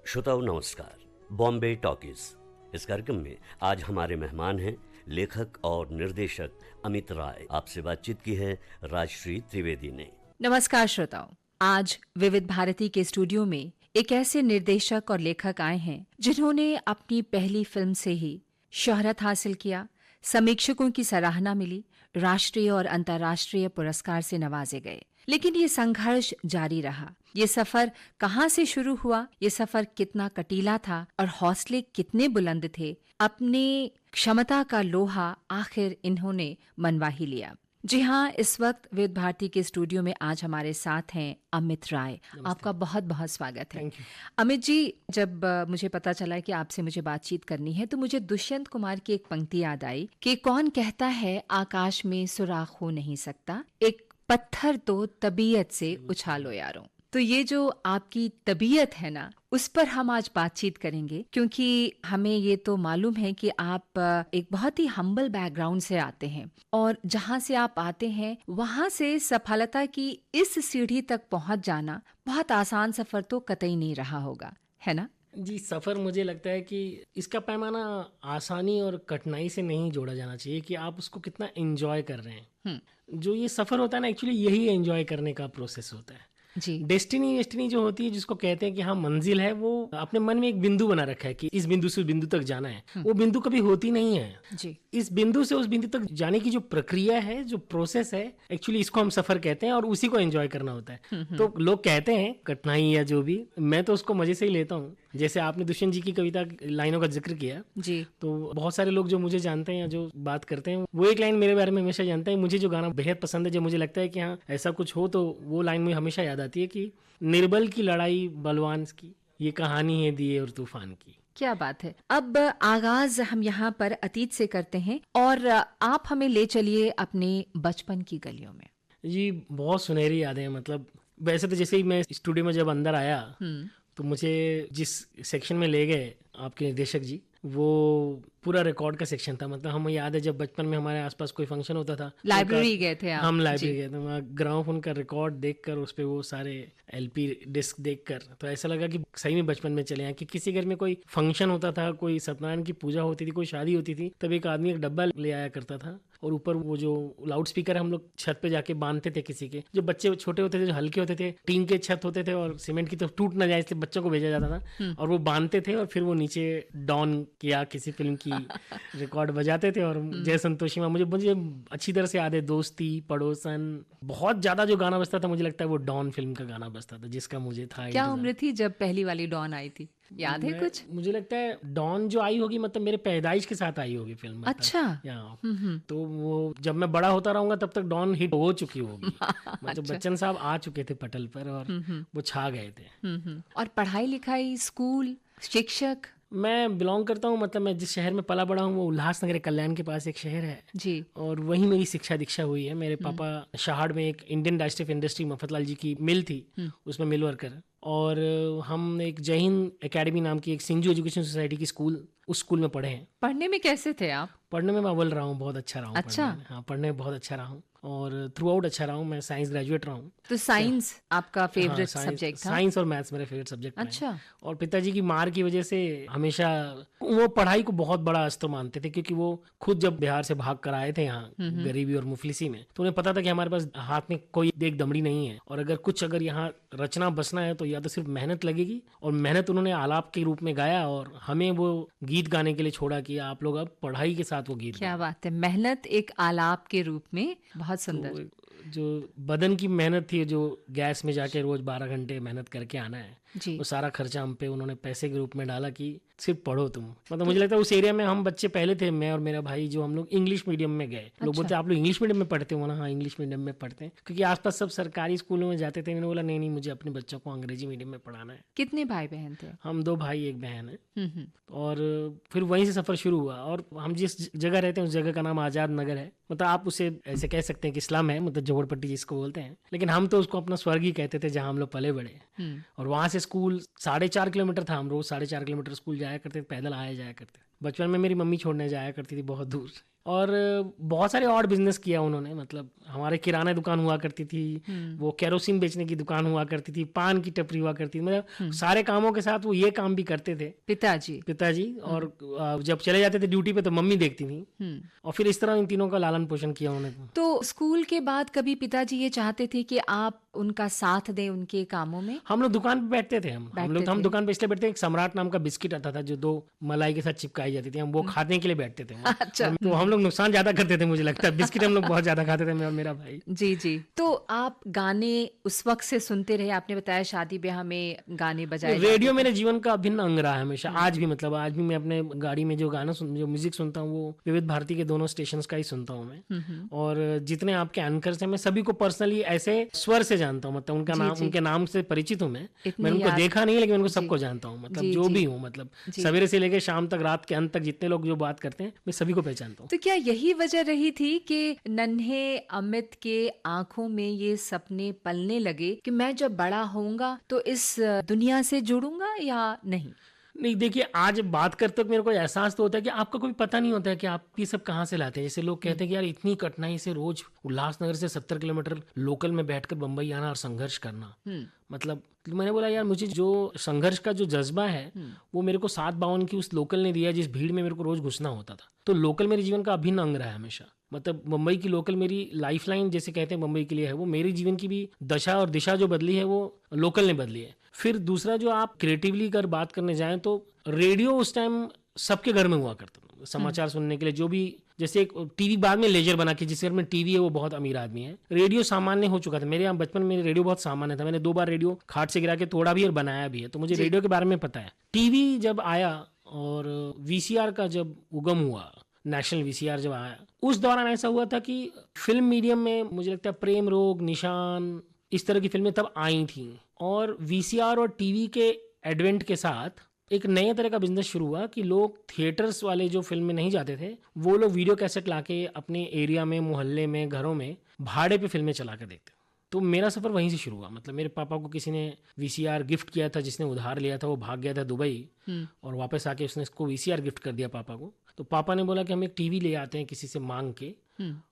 श्रोताओं नमस्कार। बॉम्बे टॉकीज इस कार्यक्रम में आज हमारे मेहमान हैं लेखक और निर्देशक अमित राय। आपसे बातचीत की है राजश्री त्रिवेदी ने। नमस्कार श्रोताओं, आज विविध भारती के स्टूडियो में एक ऐसे निर्देशक और लेखक आए हैं जिन्होंने अपनी पहली फिल्म से ही शोहरत हासिल किया, समीक्षकों की सराहना मिली, राष्ट्रीय और अंतर्राष्ट्रीय पुरस्कार से नवाजे गए। लेकिन ये संघर्ष जारी रहा। ये सफर कहाँ से शुरू हुआ, ये सफर कितना कटीला था और हौसले कितने बुलंद थे, अपने क्षमता का लोहा आखिर इन्होंने मनवा ही लिया। जी हाँ, इस वक्त विविध भारती के स्टूडियो में आज हमारे साथ हैं अमित राय। आपका बहुत बहुत स्वागत है। अमित जी, जब मुझे पता चला कि आपसे मुझे बातचीत करनी है तो मुझे दुष्यंत कुमार की एक पंक्ति याद आई कि कौन कहता है आकाश में सुराख हो नहीं सकता, एक पत्थर तो तबीयत से उछालो यारों। तो ये जो आपकी तबीयत है ना, उस पर हम आज बातचीत करेंगे, क्योंकि हमें ये तो मालूम है कि आप एक बहुत ही हम्बल बैकग्राउंड से आते हैं और जहाँ से आप आते हैं वहाँ से सफलता की इस सीढ़ी तक पहुँच जाना बहुत आसान सफर तो कतई नहीं रहा होगा, है ना? जी, सफ़र मुझे लगता है कि इसका पैमाना आसानी और कठिनाई से नहीं जोड़ा जाना चाहिए कि आप उसको कितना एंजॉय कर रहे हैं। जो ये सफ़र होता है ना, एक्चुअली यही एंजॉय करने का प्रोसेस होता है। जी। डेस्टिनी जो होती है, जिसको कहते हैं कि हाँ मंजिल है, वो अपने मन में एक बिंदु बना रखा है कि इस बिंदु से उस बिंदु तक जाना है। वो बिंदु कभी होती नहीं है। जी। इस बिंदु से उस बिंदु तक जाने की जो प्रक्रिया है, जो प्रोसेस है, एक्चुअली इसको हम सफर कहते हैं और उसी को एंजॉय करना होता है। तो लोग कहते हैं कठिनाई या जो भी, मैं तो उसको मजे से ही लेता हूँ। जैसे आपने दुष्यंत जी की कविता लाइनों का जिक्र किया जी। तो बहुत सारे लोग जो मुझे जानते हैं या जो बात करते हैं, वो एक लाइन मेरे बारे में हमेशा जानते हैं। मुझे जो गाना बेहद पसंद है, जो मुझे लगता है कि हाँ ऐसा कुछ हो, तो वो लाइन मुझे हमेशा याद आती है कि निर्बल की लड़ाई बलवान की, ये कहानी है दिए और तूफान की। क्या बात है। अब आगाज हम यहाँ पर अतीत से करते हैं और आप हमें ले चलिए अपने बचपन की गलियों में। जी, बहुत सुनहरी यादें हैं। मतलब वैसे तो जैसे ही मैं स्टूडियो में जब अंदर आया तो मुझे जिस सेक्शन में ले गए आपके निर्देशक जी, वो पूरा रिकॉर्ड का सेक्शन था। मतलब हमें याद है जब बचपन में हमारे आसपास कोई फंक्शन होता था, लाइब्रेरी गए थे आप? हम लाइब्रेरी गए थे। वहाँ ग्रामोफोन का रिकॉर्ड देखकर, उस पे वो सारे एलपी डिस्क देखकर तो ऐसा लगा कि सही में बचपन में चले हैं। कि किसी घर में कोई फंक्शन होता था, कोई सत्यनारायण की पूजा होती थी, कोई शादी होती थी, तब एक आदमी एक डब्बा ले आया करता था और ऊपर वो जो लाउड स्पीकर हम लोग छत पे जाके बांधते थे किसी के। जो बच्चे छोटे होते थे, जो हल्के होते थे, टीन के छत होते थे और सीमेंट की तो टूट ना जाए इसलिए बच्चों को भेजा जाता था और वो बांधते थे और फिर वो नीचे डॉन किया किसी फिल्म की रिकॉर्ड बजाते थे। और जय संतोषी माँ, मुझे अच्छी तरह से याद है, दोस्ती, पड़ोसन, बहुत ज्यादा जो गाना बजता था मुझे लगता है वो डॉन फिल्म का गाना बजता था, जिसका मुझे था। क्या उम्र थी जब पहली वाली डॉन आई थी, याद है कुछ? मुझे लगता है डॉन जो आई होगी मतलब मेरे पैदाइश के साथ आई होगी फिल्म। अच्छा। तो वो जब मैं बड़ा होता रहूंगा तब तक डॉन हिट हो चुकी होगी। मतलब बच्चन साहब आ चुके थे पटल पर और वो छा गए थे। और पढ़ाई लिखाई, स्कूल, शिक्षक? मैं बिलोंग करता हूँ, मतलब मैं जिस शहर में पला बड़ा हूँ वो उल्लासनगर कल्याण के पास एक शहर है जी, और वहीं मेरी शिक्षा दीक्षा हुई है। मेरे पापा शहाड़ में एक इंडियन डाइजेस्टिव इंडस्ट्री मफतलाल जी की मिल थी, उसमें मिल वर्कर। और हम एक जय हिंद एकेडमी नाम की एक सिंजू एजुकेशन सोसाइटी की स्कूल, उस स्कूल में पढ़े हैं। पढ़ने में कैसे थे आप? पढ़ने में मैं अव्वल रहा हूँ, बहुत अच्छा रहा हूँ। अच्छा। हाँ, पढ़ने में बहुत अच्छा रहा हूँ और थ्रू आउट अच्छा रहा हूँ। मैं साइंस ग्रेजुएट रहा हूँ। तो साइंस आपका फेवरेट सब्जेक्ट था? साइंस और मैथ्स मेरे फेवरेट सब्जेक्ट हैं। अच्छा। और पिताजी की मार की वजह से हमेशा वो पढ़ाई को बहुत बड़ा अस्त्र मानते थे, क्योंकि वो खुद जब बिहार से भाग कर आए थे यहाँ गरीबी और मुफलिसी में, तो उन्हें पता था कि हमारे पास हाथ में कोई एक दमड़ी नहीं है और अगर यहाँ रचना बसना है तो या तो सिर्फ मेहनत लगेगी। और मेहनत उन्होंने आलाप के रूप में गाया और हमें वो गीत गाने के लिए छोड़ा कि आप लोग अब पढ़ाई के साथ वो गीत। क्या बात है, मेहनत एक आलाप के रूप में, बहुत सुंदर। तो जो बदन की मेहनत थी, जो गैस में जाके रोज 12 घंटे मेहनत करके आना है, जी। वो सारा खर्चा हम पे उन्होंने पैसे के रूप में डाला कि सिर्फ पढ़ो तुम। मतलब मुझे लगता है उस एरिया में हम बच्चे पहले थे, मैं और मेरा भाई, जो हम लोग इंग्लिश मीडियम में गए। लोग बोलते आप लोग इंग्लिश मीडियम में पढ़ते हो ना? हाँ, इंग्लिश मीडियम में पढ़ते हैं, क्योंकि आसपास सब सरकारी स्कूलों में जाते थे। मैंने बोला नहीं, मुझे अपने बच्चों को अंग्रेजी मीडियम में पढ़ाना है। कितने भाई बहन थे? हम 2 भाई 1 बहन है। और फिर वहीं से सफर शुरू हुआ। और हम जिस जगह रहते हैं उस जगह का नाम आजाद नगर है। मतलब आप उसे ऐसे कह सकते हैं कि स्लम है, मतलब झोपड़पट्टी जिसको बोलते हैं, लेकिन हम तो उसको अपना स्वर्ग ही कहते थे जहाँ हम लोग पले बड़े। और वहां से स्कूल 4.5 किलोमीटर था। हम रोज 4.5 किलोमीटर स्कूल जाया करते थे, पैदल आया जाया करते। बचपन में मेरी मम्मी छोड़ने जाया करती थी बहुत दूर। और बहुत सारे और बिजनेस किया उन्होंने। मतलब हमारे किराना दुकान हुआ करती थी, वो केरोसिन बेचने की दुकान हुआ करती थी, पान की टपरी हुआ करती थी, मतलब सारे कामों के साथ वो ये काम भी करते थे पिताजी। और जब चले जाते थे ड्यूटी पे तो मम्मी देखती थी। और फिर इस तरह इन तीनों का लालन पोषण किया उन्होंने। तो स्कूल के बाद कभी पिताजी ये चाहते थे कि आप उनका साथ दें उनके कामों में? हम लोग दुकान पे बैठते थे। हम दुकान पे इसलिए बैठते थे, एक सम्राट नाम का बिस्किट आता था जो 2 मलाई के साथ चिपकाई जाती थी, हम वो खाने के लिए बैठते थे। अच्छा। तो हम लोग नुकसान ज्यादा करते थे, मुझे लगता है। बिस्किट हम लोग बहुत ज्यादा खाते थे, मैं और मेरा भाई। जी। तो आप गाने उस वक्त से सुनते रहे? आपने बताया शादी ब्याह में गाने बजाए रेडियो मेरे जीवन का अभिन्न अंग रहा है हमेशा। आज भी मतलब आज भी मैं अपने गाड़ी में जो जो म्यूजिक सुनता हूँ वो विविध भारती के दोनों स्टेशन का ही सुनता हूँ मैं। और जितने आपके एंकर्स हैं मैं सभी को पर्सनली ऐसे स्वर से जानता हूँ, मतलब उनके नाम से परिचित हूँ मैं उनको देखा नहीं, लेकिन उनको सबको जानता हूँ। मतलब जो भी हूँ, मतलब सवेरे से लेकर शाम तक, रात के अंत तक जितने लोग जो बात करते हैं मैं सभी को पहचानता हूँ। तो क्या यही वजह रही थी कि नन्हे अमित के आंखों में ये सपने पलने लगे कि मैं जब बड़ा होऊंगा तो इस दुनिया से जुड़ूंगा या नहीं? नहीं, देखिए आज बात करते वक्त मेरे को एहसास तो होता है कि आपका कोई पता नहीं होता है कि आप ये सब कहाँ से लाते हैं। जैसे लोग कहते हैं कि यार इतनी कठिनाई से रोज उल्लासनगर से 70 किलोमीटर लोकल में बैठकर बम्बई आना और संघर्ष करना, मतलब मैंने बोला यार मुझे जो संघर्ष का जो जज्बा है वो मेरे को 752 की उस लोकल ने दिया, जिस भीड़ में मेरे को रोज घुसना होता था। तो लोकल मेरे जीवन का अभिन्न अंग रहा है हमेशा। मतलब मुंबई की लोकल मेरी लाइफलाइन जैसे कहते हैं मुंबई के लिए है, वो मेरे जीवन की भी दशा और दिशा जो बदली है वो लोकल ने बदली है। फिर दूसरा जो आप क्रिएटिवली कर बात करने जाएं तो रेडियो उस टाइम सबके घर में हुआ करता था समाचार सुनने के लिए। जो भी जैसे एक टीवी बाद में लेजर बना के, जिस घर में टीवी है वो बहुत अमीर आदमी है। रेडियो सामान्य हो चुका था मेरे यहाँ बचपन में। रेडियो बहुत सामान्य था, मैंने 2 बार रेडियो खाट से गिरा के तोड़ा भी और बनाया भी है, तो मुझे रेडियो के बारे में पता है। टीवी जब आया और वीसीआर का जब उगम हुआ, नेशनल वीसीआर जब आया, उस दौरान ऐसा हुआ था कि फिल्म मीडियम में मुझे लगता है प्रेम रोग, निशान, इस तरह की फिल्में तब आई थी। और वीसीआर और टीवी के एडवेंट के साथ एक नए तरह का बिजनेस शुरू हुआ कि लोग थिएटर्स वाले जो फिल्म में नहीं जाते थे वो लोग वीडियो कैसेट लाके अपने एरिया में, मोहल्ले में, घरों में भाड़े पे फिल्में चला कर देखते। तो मेरा सफ़र वहीं से शुरू हुआ। मतलब मेरे पापा को किसी ने वीसीआर गिफ्ट किया था, जिसने उधार लिया था वो भाग गया था दुबई और वापस आके उसने इसको वीसीआर गिफ्ट कर दिया पापा को। तो पापा ने बोला कि हम एक टीवी ले आते हैं किसी से मांग के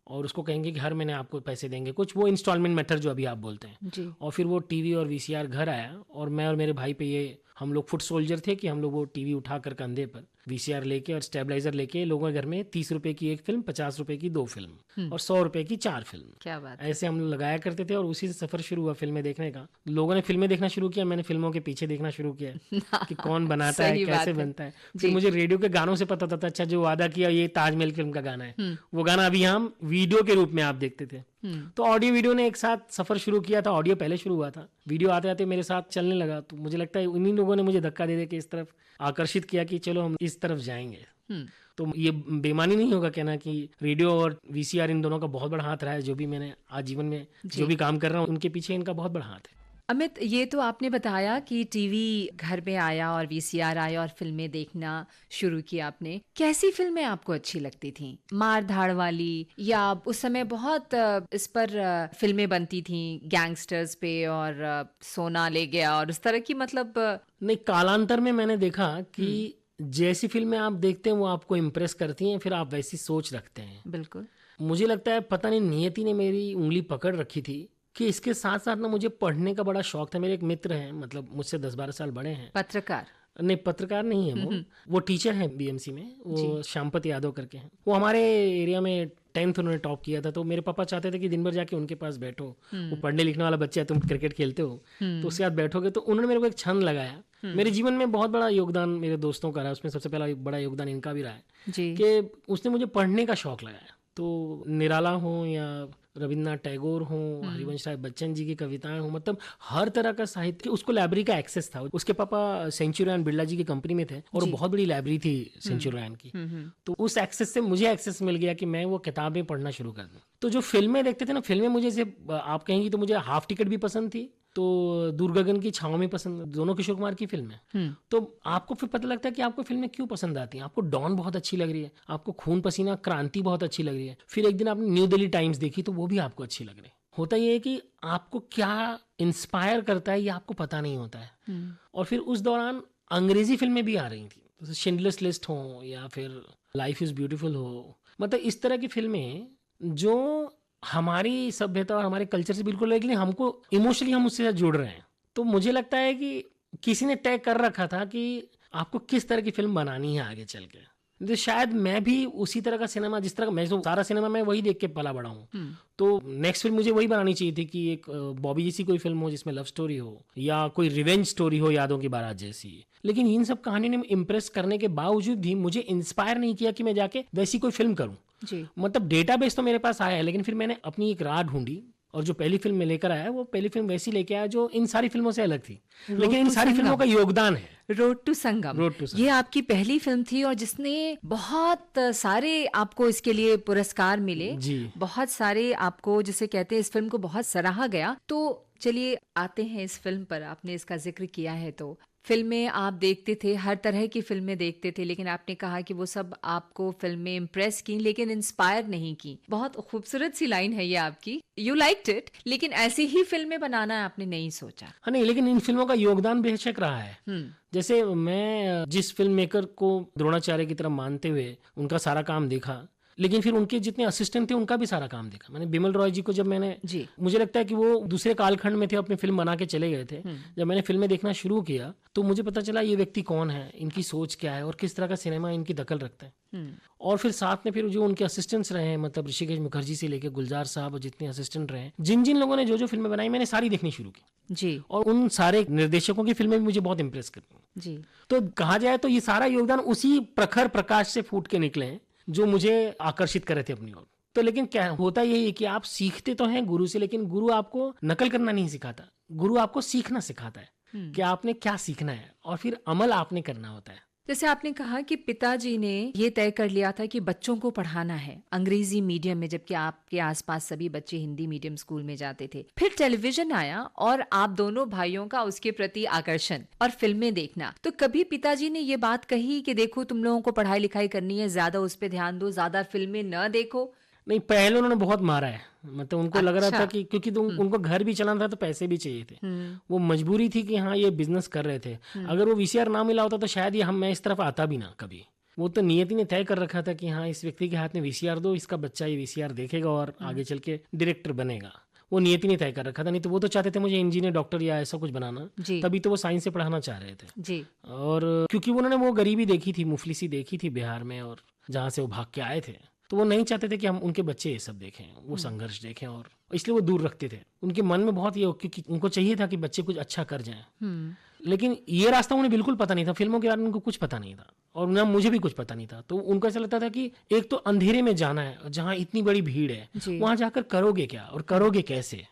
और उसको कहेंगे कि हर महीने आपको पैसे देंगे, कुछ वो इंस्टॉलमेंट मेथड जो अभी आप बोलते हैं। और फिर वो टीवी और वीसीआर घर आया और मैं और मेरे भाई पे ये, हम लोग फुट सोल्जर थे कि हम लोग वो टीवी उठा कर कंधे पर वीसीआर लेके और स्टेबलाइजर लेके लोगों के घर में 30 रुपए की एक फिल्म, 50 रुपए की 2 फिल्म और 100 रुपए की 4 फिल्म, क्या बात, ऐसे हम लोग लगाया करते थे। और उसी से सफर शुरू हुआ फिल्में देखने का। लोगों ने फिल्में देखना शुरू किया, मैंने फिल्मों के पीछे देखना शुरू किया कि कौन बनाता है, कैसे बनता है। फिर मुझे रेडियो के गानों से पता था, अच्छा जो वादा किया ये ताजमहल फिल्म का गाना है, वो गाना अभी हम वीडियो के रूप में आप देखते थे। तो ऑडियो वीडियो ने एक साथ सफर शुरू किया था। ऑडियो पहले शुरू हुआ था, वीडियो आते आते मेरे साथ चलने लगा। तो मुझे लगता है उन्हीं लोगों ने मुझे धक्का दे के इस तरफ आकर्षित किया कि चलो हम इस तरफ जाएंगे। तो ये बेमानी नहीं होगा कहना कि रेडियो और वीसीआर इन दोनों का बहुत बड़ा हाथ रहा है। जो भी मैंने आज जीवन में जो भी काम कर रहा हूँ उनके पीछे इनका बहुत बड़ा हाथ है। अमित, ये तो आपने बताया कि टीवी घर में आया और वीसीआर आया और फिल्में देखना शुरू किया आपने। कैसी फिल्में आपको अच्छी लगती थीं? मार धाड़ वाली, या उस समय बहुत इस पर फिल्में बनती थीं गैंगस्टर्स पे और सोना ले गया और उस तरह की, मतलब नहीं, कालांतर में मैंने देखा कि जैसी फिल्में आप देखते हैं वो आपको इम्प्रेस करती हैं, फिर आप वैसी सोच रखते हैं। बिल्कुल। मुझे लगता है पता नहीं नियति ने मेरी उंगली पकड़ रखी थी कि इसके साथ साथ ना मुझे पढ़ने का बड़ा शौक था। मेरे एक मित्र हैं, मतलब मुझसे 10-12 साल बड़े हैं। पत्रकार? नहीं, पत्रकार नहीं है वो टीचर हैं बीएमसी में, वो श्यामपत यादव करके हैं। वो हमारे एरिया में 10th उन्होंने टॉप किया था। तो मेरे पापा चाहते थे कि दिन भर जाके उनके पास बैठो, वो पढ़ने लिखने वाला बच्चा है, तुम क्रिकेट खेलते हो तो उसके साथ बैठोगे। तो उन्होंने मेरे को एक छंद लगाया। मेरे जीवन में बहुत बड़ा योगदान मेरे दोस्तों का रहा, उसमें सबसे पहला बड़ा योगदान इनका भी रहा है कि उसने मुझे पढ़ने का शौक लगाया। तो निराला हो या रविन्द्रनाथ टैगोर हो, हरिवंश राय बच्चन जी की कविताएं हो, मतलब हर तरह का साहित्य, उसको लाइब्रेरी का एक्सेस था। उसके पापा सेंचुरियन बिरला जी की कंपनी में थे और बहुत बड़ी लाइब्रेरी थी सेंचुरियन की। तो उस एक्सेस से मुझे एक्सेस मिल गया कि मैं वो किताबें पढ़ना शुरू कर दूं। तो जो फिल्में देखते थे ना, फिल्में मुझे से आप कहेंगी तो मुझे हाफ टिकट भी पसंद थी, तो दूरगगन की छाँव में पसंद, दोनों किशोर कुमार की फिल्में। तो आपको फिर पता लगता है कि आपको फिल्में क्यों पसंद आती हैं। आपको डॉन बहुत अच्छी लग रही है, आपको खून पसीना क्रांति बहुत अच्छी लग रही है, फिर एक दिन आपने न्यू दिल्ली टाइम्स देखी तो वो भी आपको अच्छी लग रही है। होता ये है कि आपको क्या इंस्पायर करता है ये आपको पता नहीं होता है। और फिर उस दौरान अंग्रेजी फिल्में भी आ रही थी, जैसे शिंडलर्स लिस्ट हो या फिर लाइफ इज ब्यूटीफुल हो मतलब इस तरह की फिल्में जो हमारी सभ्यता और हमारे कल्चर से बिल्कुल लेकिन हमको इमोशनली हम उससे जुड़ रहे हैं। तो मुझे लगता है कि किसी ने तय कर रखा था कि आपको किस तरह की फिल्म बनानी है आगे चल के। तो शायद मैं भी उसी तरह का सिनेमा, जिस तरह का मैं, तो सारा सिनेमा मैं वही देख के पला बड़ा हूँ, तो नेक्स्ट फिल्म मुझे वही बनानी चाहिए थी कि एक बॉबी जैसी कोई फिल्म हो जिसमें लव स्टोरी हो या कोई रिवेंज स्टोरी हो यादों की बारात जैसी। लेकिन इन सब कहानियों ने इम्प्रेस करने के बावजूद भी मुझे इंस्पायर नहीं किया कि मैं जाके वैसी कोई फिल्म करूँ। जी। मतलब डेटाबेस तो मेरे पास आया है, लेकिन फिर मैंने अपनी एक राह ढूंढी और जो पहली फिल्म में लेकर आया वो पहली फिल्म वैसी लेके आया जो इन सारी फिल्मों से अलग थी, लेकिन इन टू सारी फिल्मों का योगदान है। Road to Sangam, road to Sangam. ये आपकी पहली फिल्म थी और जिसने बहुत सारे आपको इसके लिए पुरस्कार मिले, जी। बहुत सारे आपको, जिसे कहते हैं, इस फिल्म को बहुत सराहा गया। तो चलिए आते हैं इस फिल्म पर। आपने इसका जिक्र किया है, तो फिल्में आप देखते थे, हर तरह की फिल्में देखते थे, लेकिन आपने कहा कि वो सब आपको फिल्में इम्प्रेस की लेकिन इंस्पायर नहीं की। बहुत खूबसूरत सी लाइन है ये आपकी, यू लाइक्ड इट, लेकिन ऐसी ही फिल्में बनाना आपने नहीं सोचा। हाँ नहीं, लेकिन इन फिल्मों का योगदान बेशक रहा है। जैसे मैं जिस फिल्म मेकर को द्रोणाचार्य की तरह मानते हुए उनका सारा काम देखा, लेकिन फिर उनके जितने असिस्टेंट थे उनका भी सारा काम देखा। मैंने बिमल रॉय जी को जब मैंने जी। मुझे लगता है कि वो दूसरे कालखंड में थे, अपनी फिल्म बना के चले गए थे। जब मैंने फिल्में देखना शुरू किया तो मुझे पता चला ये व्यक्ति कौन है, इनकी सोच क्या है और किस तरह का सिनेमा इनकी दखल रखता है। और फिर साथ में फिर जो उनके असिस्टेंट्स रहे हैं, मतलब ऋषिकेश मुखर्जी से लेकर गुलजार साहब और जितने असिस्टेंट रहे, जिन जिन लोगों ने जो जो फिल्में बनाई मैंने सारी देखनी शुरू की जी। और उन सारे निर्देशकों की फिल्में भी मुझे बहुत इंप्रेस करती जी। तो कहा जाए तो ये सारा योगदान उसी प्रखर प्रकाश से फूट के निकले हैं जो मुझे आकर्षित कर रहे थे अपनी ओर। तो लेकिन क्या होता यही है कि आप सीखते तो हैं गुरु से, लेकिन गुरु आपको नकल करना नहीं सिखाता, गुरु आपको सीखना सिखाता है कि आपने क्या सीखना है और फिर अमल आपने करना होता है। जैसे आपने कहा कि पिताजी ने ये तय कर लिया था कि बच्चों को पढ़ाना है अंग्रेजी मीडियम में, जबकि आपके आसपास सभी बच्चे हिंदी मीडियम स्कूल में जाते थे। फिर टेलीविजन आया और आप दोनों भाइयों का उसके प्रति आकर्षण और फिल्में देखना। तो कभी पिताजी ने ये बात कही कि देखो तुम लोगों को पढ़ाई लिखाई करनी है, ज्यादा उस पर ध्यान दो, ज्यादा फिल्में न देखो? नहीं, पहले उन्होंने बहुत मारा है। मतलब उनको लग रहा था अच्छा। कि क्योंकि उनको घर भी चलाना था तो पैसे भी चाहिए थे। वो मजबूरी थी कि हाँ ये बिजनेस कर रहे थे। अगर वो वीसीआर ना मिला होता तो शायद ये मैं इस तरफ आता भी ना कभी। वो तो नियति ने तय कर रखा था कि हाँ इस व्यक्ति के हाथ में वीसीआर दो, इसका बच्चा ये वीसीआर देखेगा और आगे चल के डायरेक्टर बनेगा। वो नियति ने तय कर रखा था। नहीं तो वो तो चाहते थे मुझे इंजीनियर, डॉक्टर या ऐसा कुछ बनाना, जी। तभी तो वो साइंस से पढ़ाना चाह रहे थे। जी। और क्योंकि उन्होंने वो गरीबी देखी थी, मुफलिसी देखी थी बिहार में, और जहाँ से वो भाग के आए थे, तो वो नहीं चाहते थे कि हम उनके बच्चे ये सब देखें, वो संघर्ष देखें, और इसलिए वो दूर रखते थे। उनके मन में बहुत ये, क्योंकि उनको चाहिए था कि बच्चे कुछ अच्छा कर जाएं। लेकिन ये रास्ता उन्हें बिल्कुल पता नहीं था, फिल्मों के बारे में उनको कुछ पता नहीं था और ना मुझे भी कुछ पता नहीं था। तो उनको ऐसा लगता था कि एक तो अंधेरे में जाना है जहाँ इतनी बड़ी भीड़ है, वहां जाकर करोगे क्या और करोगे कैसे।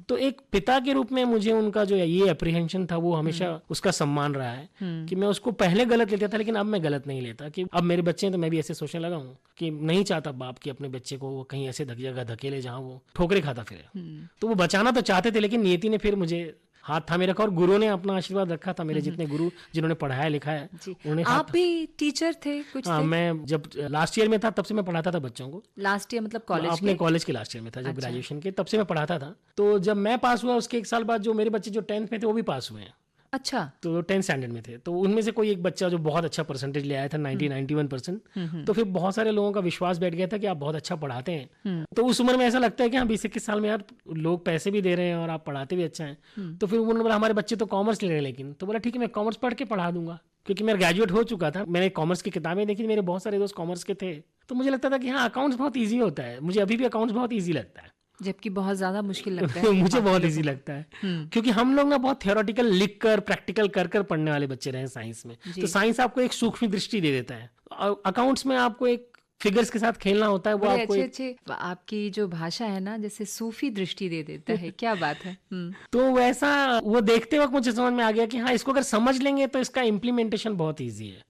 तो एक पिता के रूप में मुझे उनका जो ये अप्रीहेंशन था वो हमेशा उसका सम्मान रहा है कि मैं उसको पहले गलत लेता था, लेकिन अब मैं गलत नहीं लेता। कि अब मेरे बच्चे हैं तो मैं भी ऐसे सोचने लगा हूँ कि नहीं चाहता बाप कि अपने बच्चे को वो कहीं ऐसे जगह धकेले जहाँ वो ठोकरे खाता फिरे। तो वो बचाना तो चाहते थे, लेकिन नियति ने फिर मुझे हाथ थामे रखा और गुरु ने अपना आशीर्वाद रखा था। मेरे जितने गुरु जिन्होंने पढ़ाया लिखाया उन्होंने। आप भी टीचर थे कुछ? हाँ, मैं जब लास्ट ईयर में था तब से मैं पढ़ाता था बच्चों को। लास्ट ईयर मतलब कॉलेज? अपने कॉलेज के लास्ट ईयर में था, जब ग्रेजुएशन के, तब से मैं पढ़ाता था। तो जब मैं पास हुआ उसके एक साल बाद जो मेरे बच्चे जो 10th में थे वो भी पास हुए हैं। अच्छा। तो 10th स्टैंडर्ड में थे, तो उनमें से कोई एक बच्चा जो बहुत अच्छा परसेंटेज ले आया था, 91%। तो फिर बहुत सारे लोगों का विश्वास बैठ गया था कि आप बहुत अच्छा पढ़ाते हैं। तो उस उम्र में ऐसा लगता है कि हाँ 20-21 साल में यार लोग पैसे भी दे रहे हैं और आप पढ़ाते भी अच्छा है। तो फिर उन्होंने बोला हमारे बच्चे तो कॉमर्स ले रहे हैं, लेकिन तो बोला ठीक है मैं कॉमर्स पढ़ के पढ़ा दूंगा, क्योंकि मैं ग्रेजुएट हो चुका था। मैंने कॉमर्स की किताबें देखी, मेरे बहुत सारे दोस्त कॉमर्स के थे, तो मुझे लगता था कि हाँ अकाउंट्स बहुत ईजी होता है। मुझे अभी भी अकाउंट्स बहुत ईजी लगता है, जबकि बहुत ज्यादा मुश्किल लगता है। मुझे बहुत इजी लगता है, क्योंकि हम लोग ना बहुत थियोरेटिकल लिख कर प्रैक्टिकल कर कर पढ़ने वाले बच्चे रहे हैं साइंस में। तो साइंस आपको एक सूक्ष्म दृष्टि दे देता है, अकाउंट्स में आपको एक फिगर्स के साथ खेलना होता है। वो आपको अच्छे आपकी जो भाषा है ना, जैसे सूफी दृष्टि दे देता है। क्या बात है। तो वैसा वो देखते वक्त मुझे समझ में आ गया कि हाँ इसको अगर समझ लेंगे तो इसका इम्प्लीमेंटेशन बहुत ईजी है।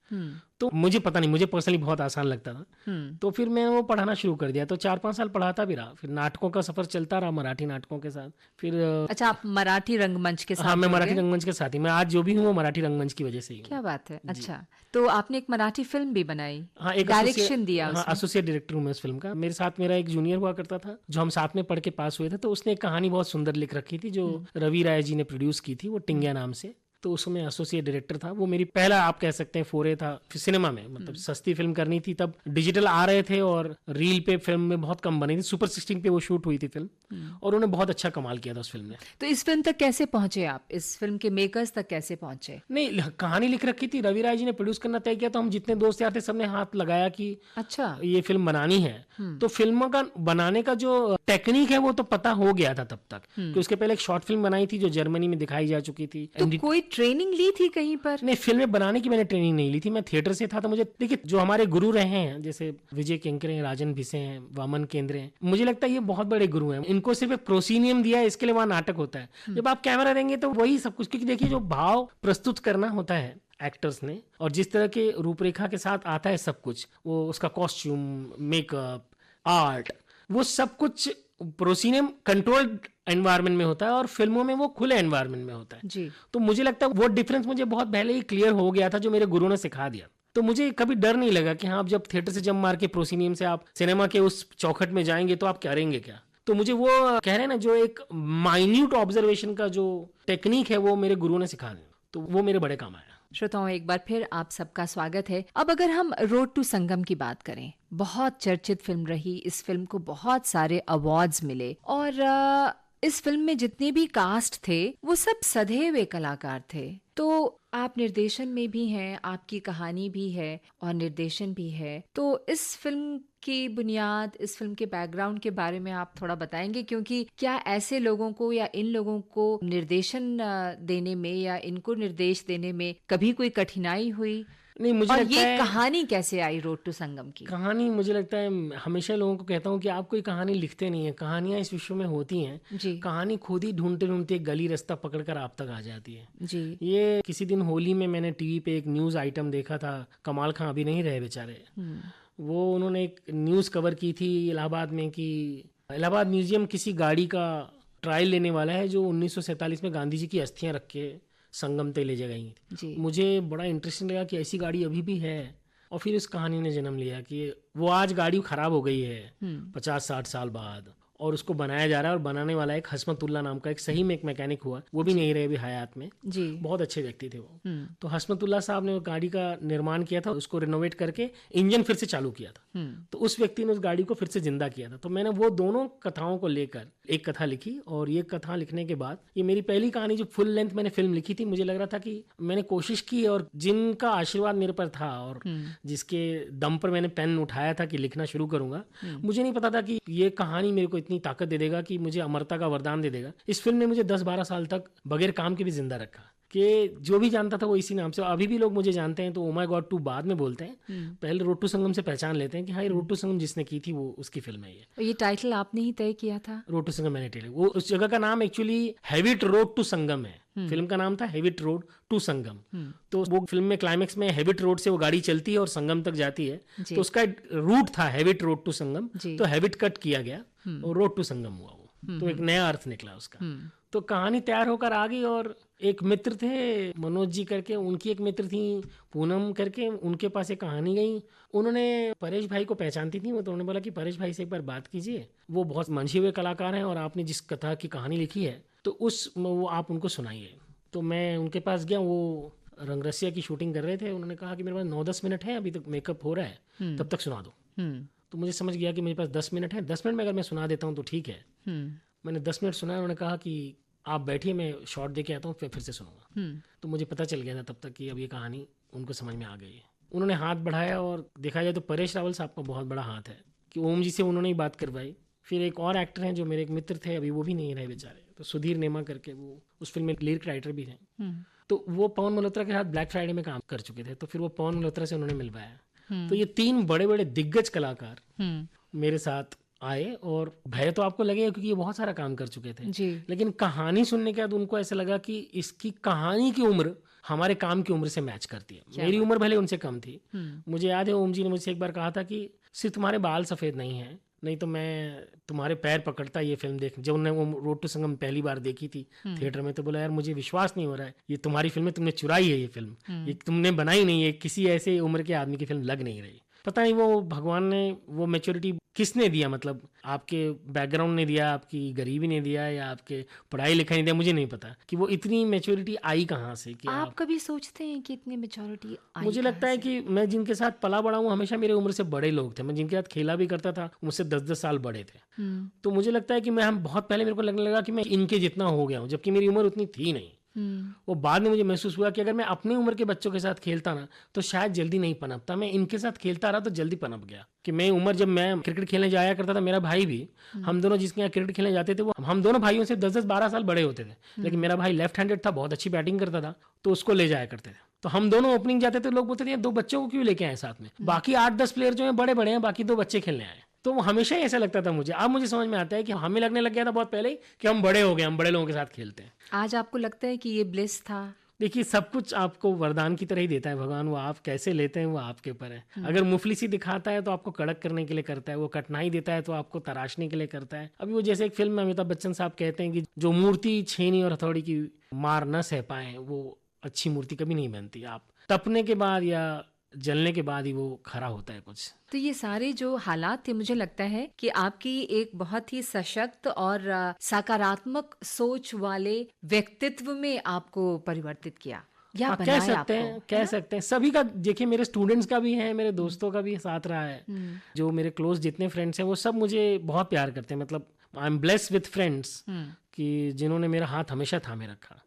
तो मुझे पता नहीं, मुझे पर्सनली बहुत आसान लगता था। तो फिर मैं वो पढ़ाना शुरू कर दिया, तो 4-5 साल पढ़ाता भी रहा। फिर नाटकों का सफर चलता रहा, मराठी नाटकों के साथ। फिर अच्छा, आप मराठी रंगमंच के साथ? हाँ, मैं मराठी रंगमंच के साथ ही, मैं आज जो भी हूँ वो मराठी रंगमंच की वजह से ही। क्या बात है। अच्छा, तो आपने एक मराठी फिल्म भी बनाई? हाँ, एक डायरेक्शन दिया? हाँ, एसोसिएट डायरेक्टर हूँ मैं उस फिल्म का। मेरे साथ मेरा एक जूनियर हुआ करता था जो हम साथ में पढ़ के पास हुए थे। तो उसने एक कहानी बहुत सुंदर लिख रखी थी जो रवि राय जी ने प्रोड्यूस की थी, वो टिंगिया नाम से। तो उसमें एसोसिएट डायरेक्टर था। वो मेरी पहला आप कह सकते हैं फोरे था सिनेमा में, मतलब सस्ती फिल्म करनी थी, तब डिजिटल आ रहे थे और रील पे फिल्म में बहुत कम बनी थी। सुपर 16 पे वो शूट हुई थी फिल्म और उन्होंने बहुत अच्छा कमाल किया था उस फिल्म में। तो इस फिल्म तक कैसे पहुंचे आप, इस फिल्म के मेकर्स तक कैसे पहुंचे? नहीं, कहानी लिख रखी थी, रवि राय जी ने प्रोड्यूस करना तय किया, तो हम जितने दोस्त यार थे सबने हाथ लगाया कि अच्छा। ये फिल्म बनानी है। तो फिल्म का बनाने का जो टेक्निक है वो तो पता हो गया था तब तक, कि उसके पहले एक शॉर्ट फिल्म बनाई थी जो जर्मनी में दिखाई जा चुकी थी। तो कोई ट्रेनिंग ली थी कहीं पर? नहीं, फिल्में बनाने की मैंने ट्रेनिंग नहीं ली थी, मैं थिएटर से था। तो मुझे देखिए, जो हमारे गुरु रहे हैं जैसे विजय केंकरे हैं, राजन भिसे हैं, वामन केंद्रे हैं, मुझे लगता है ये बहुत बड़े गुरु हैं। इनको सिर्फ एक प्रोसीनियम दिया है, इसके लिए वहाँ नाटक होता है। जब आप कैमरा देंगे तो वही सब कुछ, क्योंकि देखिए जो भाव प्रस्तुत करना होता है एक्टर्स ने, और जिस तरह के रूपरेखा के साथ आता है सब कुछ, वो उसका कॉस्ट्यूम, मेकअप, आर्ट, वो सब कुछ प्रोसीनियम कंट्रोल्ड एनवायरनमेंट में होता है और फिल्मों में वो खुले एनवायरनमेंट में होता है जी। तो मुझे लगता है वो डिफरेंस मुझे बहुत पहले ही क्लियर हो गया था, जो मेरे गुरु ने सिखा दिया। तो मुझे कभी डर नहीं लगा कि हाँ, आप जब थिएटर से जंप मार के प्रोसीनियम से आप सिनेमा के उस चौखट में जाएंगे तो आप करेंगे क्या। तो मुझे वो कह रहे हैं ना, जो एक माइन्यूट ऑब्जर्वेशन का जो टेक्निक है वो मेरे गुरु ने सिखा दिया, तो वो मेरे बड़े काम आया। श्रोताओं, एक बार फिर आप सबका स्वागत है। अब अगर हम रोड टू संगम की बात करें, बहुत चर्चित फिल्म रही, इस फिल्म को बहुत सारे अवार्ड्स मिले और इस फिल्म में जितने भी कास्ट थे वो सब सधे हुए कलाकार थे। तो आप निर्देशन में भी हैं, आपकी कहानी भी है और निर्देशन भी है। तो इस फिल्म की बुनियाद, इस फिल्म के बैकग्राउंड के बारे में आप थोड़ा बताएंगे, क्योंकि क्या ऐसे लोगों को या इन लोगों को निर्देशन देने में या इनको निर्देश देने में कभी कोई कठिनाई हुई? नहीं, मुझे और लगता ये है कहानी कैसे आई रोड टू संगम की? कहानी, मुझे लगता है हमेशा लोगों को कहता हूँ कि आप कोई कहानी लिखते नहीं है, कहानियां इस विश्व में होती हैं जी कहानी खुद ही ढूंढते ढूंढते एक गली रास्ता पकड़कर आप तक आ जाती है। जी। ये किसी दिन होली में मैंने टीवी पे एक न्यूज़ आइटम देखा था, कमाल खां अभी नहीं रहे बेचारे, वो उन्होंने एक न्यूज़ कवर की थी इलाहाबाद में कि इलाहाबाद म्यूजियम किसी गाड़ी का ट्रायल लेने वाला है जो 1947 में गांधी जी की अस्थियां रख के संगम तक ले जा गई थी। जी। मुझे बड़ा इंटरेस्टिंग लगा कि ऐसी गाड़ी अभी भी है, और फिर इस कहानी ने जन्म लिया कि वो आज गाड़ी खराब हो गई है 50-60 साल बाद, और उसको बनाया जा रहा है, और बनाने वाला एक हसमतुल्ला नाम का एक सही में एक मैकेनिक हुआ, वो भी नहीं रहे अभी हयात में, जी। बहुत अच्छे व्यक्ति थे वो। तो हसमतुल्ला साहब ने वो गाड़ी का निर्माण किया था, उसको रिनोवेट करके इंजन फिर से चालू किया था, तो उस व्यक्ति ने उस गाड़ी को फिर से जिंदा किया था। तो मैंने वो दोनों कथाओं को लेकर एक कथा लिखी, और ये कथा लिखने के बाद ये मेरी पहली कहानी जो फुल लेंथ मैंने फिल्म लिखी थी। मुझे लग रहा था कि मैंने कोशिश की, और जिनका आशीर्वाद मेरे पर था और जिसके दम पर मैंने पेन उठाया था कि लिखना शुरू करूंगा, मुझे नहीं पता था कि ये कहानी मेरे को इतनी ताकत दे देगा कि मुझे अमरता का वरदान दे देगा। इस फिल्म ने मुझे 10-12 साल तक बगैर काम के भी जिंदा रखा, कि जो भी जानता था वो इसी नाम से। अभी भी लोग मुझे जानते हैं तो ओ माय गॉड 2 बाद में बोलते हैं, पहले रोड टू संगम से पहचान लेते हैं कि हाँ, रोड टू संगम जिसने की थी वो उसकी फिल्म है ये। और ये टाइटल आपने ही तय किया था? रोड टू संगम मैंने टेली, वो उस जगह का नाम एक्चुअली हैविट रोड टू संगम है, फिल्म का नाम था हैविट रोड टू संगम। तो वो फिल्म में क्लाइमेक्स में हैविट रोड से वो गाड़ी चलती है और संगम तक जाती है, तो उसका रूट था हैविट रोड टू संगम, तो हैविट कट किया गया और रोड टू संगम हुआ वो, तो एक नया अर्थ निकला उसका। तो कहानी तैयार होकर आ गई, और एक मित्र थे मनोज जी करके, उनकी एक मित्र थी पूनम करके, उनके पास एक कहानी गई। उन्होंने परेश भाई को पहचानती थी वो, तो उन्होंने बोला कि परेश भाई से एक बार बात कीजिए, वो बहुत मंझे हुए कलाकार हैं और आपने जिस कथा की कहानी लिखी है तो वो आप उनको सुनाइए। तो मैं उनके पास गया, वो रंगरसिया की शूटिंग कर रहे थे। उन्होंने कहा कि मेरे पास 9-10 मिनट है, अभी तक मेकअप हो रहा है, तब तक सुना दो। तो मुझे समझ गया कि मेरे पास 10 मिनट है, 10 मिनट में अगर मैं सुना देता हूँ तो ठीक है। मैंने 10 मिनट सुना, उन्होंने कहा कि आप बैठिए, मैं शॉट दे के आता हूँ, फिर से सुनूंगा। तो मुझे पता चल गया था तब तक कि अब ये कहानी उनको समझ में आ गई है। उन्होंने हाथ बढ़ाया, और देखा जाए तो परेश रावल साहब का बहुत बड़ा हाथ है कि ओम जी से उन्होंने ही बात करवाई। फिर एक और एक्टर हैं जो मेरे एक मित्र थे, अभी वो भी नहीं रहे बेचारे, तो सुधीर नेमा करके, वो उस फिल्म में लिरिक राइटर भी थे। तो वो पवन मल्होत्रा के साथ ब्लैक फ्राइडे में काम कर चुके थे, तो फिर वो पवन मल्होत्रा से उन्होंने मिलवाया। तो ये 3 बड़े बड़े दिग्गज कलाकार मेरे साथ आए, और भय तो आपको लगेगा क्योंकि ये बहुत सारा काम कर चुके थे जी। लेकिन कहानी सुनने के बाद उनको ऐसा लगा कि इसकी कहानी की उम्र हमारे काम की उम्र से मैच करती है। मेरी उम्र भले उनसे कम थी। मुझे याद है ओम जी ने मुझसे एक बार कहा था कि सिर्फ तुम्हारे बाल सफ़ेद नहीं हैं, नहीं तो मैं तुम्हारे पैर पकड़ता ये फिल्म देख। जब उन्होंने वो रोड टू संगम पहली बार देखी थी थिएटर में, तो बोला यार मुझे विश्वास नहीं हो रहा है, ये तुम्हारी फिल्म है, तुमने चुराई है ये फिल्म, ये तुमने बनाई नहीं है, किसी ऐसे उम्र के आदमी की फिल्म लग नहीं रही। पता नहीं वो भगवान ने वो मैच्योरिटी किसने दिया, मतलब आपके बैकग्राउंड ने दिया, आपकी गरीबी ने दिया, या आपके पढ़ाई लिखाई ने दिया, मुझे नहीं पता कि वो इतनी मैच्योरिटी आई कहाँ से कि आप कभी सोचते हैं कि इतनी मेच्योरिटी आई मुझे लगता है कि मैं जिनके साथ पला बड़ा हूँ हमेशा मेरे उम्र से बड़े लोग थे। मैं जिनके साथ खेला भी करता था मुझसे 10-10 साल बड़े थे। तो मुझे लगता है कि मैं हम बहुत पहले मेरे को लगने लगा कि मैं इनके जितना हो गया हूँ, जबकि मेरी उम्र उतनी थी नहीं। वो बाद में मुझे महसूस हुआ कि अगर मैं अपनी उम्र के बच्चों के साथ खेलता ना तो शायद जल्दी नहीं पनपता। मैं इनके साथ खेलता रहा तो जल्दी पनप गया। कि मैं उम्र जब मैं क्रिकेट खेलने जाया करता था, मेरा भाई भी, हम दोनों जिसके यहाँ क्रिकेट खेलने जाते थे वो हम दोनों भाइयों से 10-10-12 साल बड़े होते थे। लेकिन मेरा भाई लेफ्ट हैंडेड था, बहुत अच्छी बैटिंग करता था, तो उसको ले जाया करते थे। तो हम दोनों ओपनिंग जाते थे, लोग बोलते थे 2 बच्चों को क्यों लेके आए साथ में, बाकी 8-10 प्लेयर जो है बड़े बड़े हैं, बाकी 2 बच्चे खेलने आए। तो हमेशा ही ऐसा लगता था मुझे। अब मुझे समझ में आता है कि हमें लगने लग गया था बहुत पहले ही कि हम बड़े हो गए, हम बड़े लोगों के साथ खेलते हैं। आज आपको लगता है कि ये ब्लिस था? देखिए, सब कुछ आपको वरदान की तरह ही देता है भगवान, वो आप कैसे लेते हैं वो आपके ऊपर है। अगर मुफलिसी दिखाता है तो आपको कड़क करने के लिए करता है, वो कठिनाई देता है तो आपको तराशने के लिए करता है। अभी वो जैसे एक फिल्म में अमिताभ बच्चन साहब कहते हैं कि जो मूर्ति छेनी और हथौड़ी की मार न सह पाए वो अच्छी मूर्ति कभी नहीं बनती। आप तपने के बाद या जलने के बाद ही वो खरा होता है कुछ। तो ये सारे जो हालात थे, मुझे लगता है कि आपकी एक बहुत ही सशक्त और सकारात्मक सोच वाले व्यक्तित्व में आपको परिवर्तित किया या हाँ, बनाया कह सकते हैं, आपको, कह सकते हैं। सभी का देखिए, मेरे स्टूडेंट्स का भी है, मेरे दोस्तों का भी साथ रहा है। जो मेरे क्लोज जितने फ्रेंड्स हैं वो सब मुझे बहुत प्यार करते हैं। मतलब I am blessed with friends कि जिन्होंने मेरा हाथ हमेशा थामे रखा।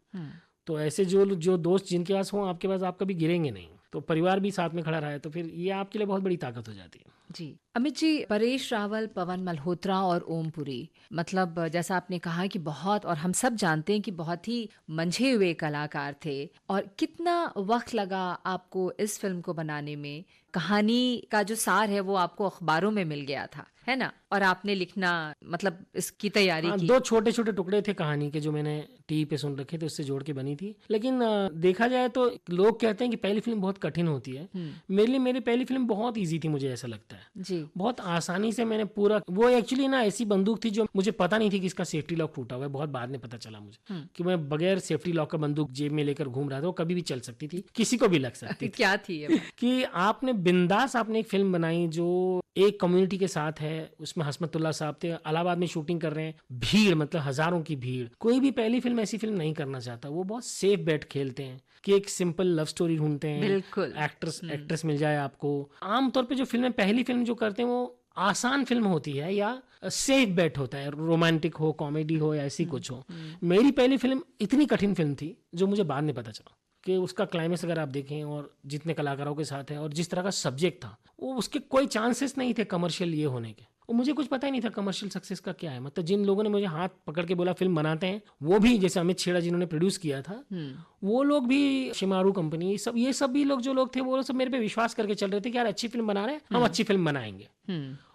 तो ऐसे जो दोस्त जिनके पास हों आपके पास, आप कभी गिरेंगे नहीं। तो परिवार भी साथ में खड़ा रहा है तो फिर ये आपके लिए बहुत बड़ी ताकत हो जाती है। जी अमित जी, परेश रावल, पवन मल्होत्रा और ओम पुरी, मतलब जैसा आपने कहा कि बहुत, और हम सब जानते हैं कि बहुत ही मंझे हुए कलाकार थे, और कितना वक्त लगा आपको इस फिल्म को बनाने में। कहानी का जो सार है वो आपको अखबारों में मिल गया था, है ना, और आपने लिखना, मतलब इसकी तैयारी की। 2 छोटे छोटे टुकड़े थे कहानी के जो मैंने टीवी पे सुन रखे थे, उससे जोड़ के बनी थी। लेकिन देखा जाए तो लोग कहते हैं कि पहली फिल्म बहुत कठिन होती है। मेरे लिए मेरी पहली फिल्म बहुत इजी थी, मुझे ऐसा लगता है। जी, बहुत आसानी से मैंने पूरा, वो एक्चुअली ना ऐसी बंदूक थी जो मुझे पता नहीं थी कि इसका सेफ्टी लॉक टूटा हुआ है। बहुत बाद में पता चला मुझे कि मैं बगैर सेफ्टी लॉक का बंदूक जेब में लेकर घूम रहा था। वो कभी भी चल सकती थी, किसी को भी लग सकती थी। क्या थी ये? कि आपने बिंदास आपने एक फिल्म बनाई जो एक कम्युनिटी के साथ है। उसमें हसमतुल्लाह साहब थे, इलाहाबाद में शूटिंग कर रहे हैं, भीड़, मतलब हजारों की भीड़। कोई भी पहली फिल्म ऐसी फिल्म नहीं करना चाहता। वो बहुत सेफ बेट खेलते हैं कि एक सिंपल लव स्टोरी ढूंढते हैं, बिल्कुल। एक्ट्रेस मिल जाए आपको। आमतौर पे जो फिल्में, पहली फिल्म जो करते हैं वो आसान फिल्म होती है या सेफ बेट होता है, रोमांटिक हो, कॉमेडी हो, या ऐसी कुछ हो। मेरी पहली फिल्म इतनी कठिन फिल्म थी जो मुझे बाद में पता चला कि उसका क्लाइमेक्स अगर आप देखें और जितने कलाकारों के साथ है और जिस तरह का सब्जेक्ट था, वो उसके कोई चांसेस नहीं थे कमर्शियल ये होने के। और मुझे कुछ पता ही नहीं था कमर्शियल सक्सेस का क्या है। मतलब जिन लोगों ने मुझे हाथ पकड़ के बोला फिल्म बनाते हैं, वो भी, जैसे अमित छेड़ा जिन्होंने प्रोड्यूस किया था, वो लोग भी, शिमारू कंपनी, सब ये सब भी लोग जो लोग थे वो सब मेरे पे विश्वास करके चल रहे थे कि यार अच्छी फिल्म बना रहे हैं, हम अच्छी फिल्म बनाएंगे।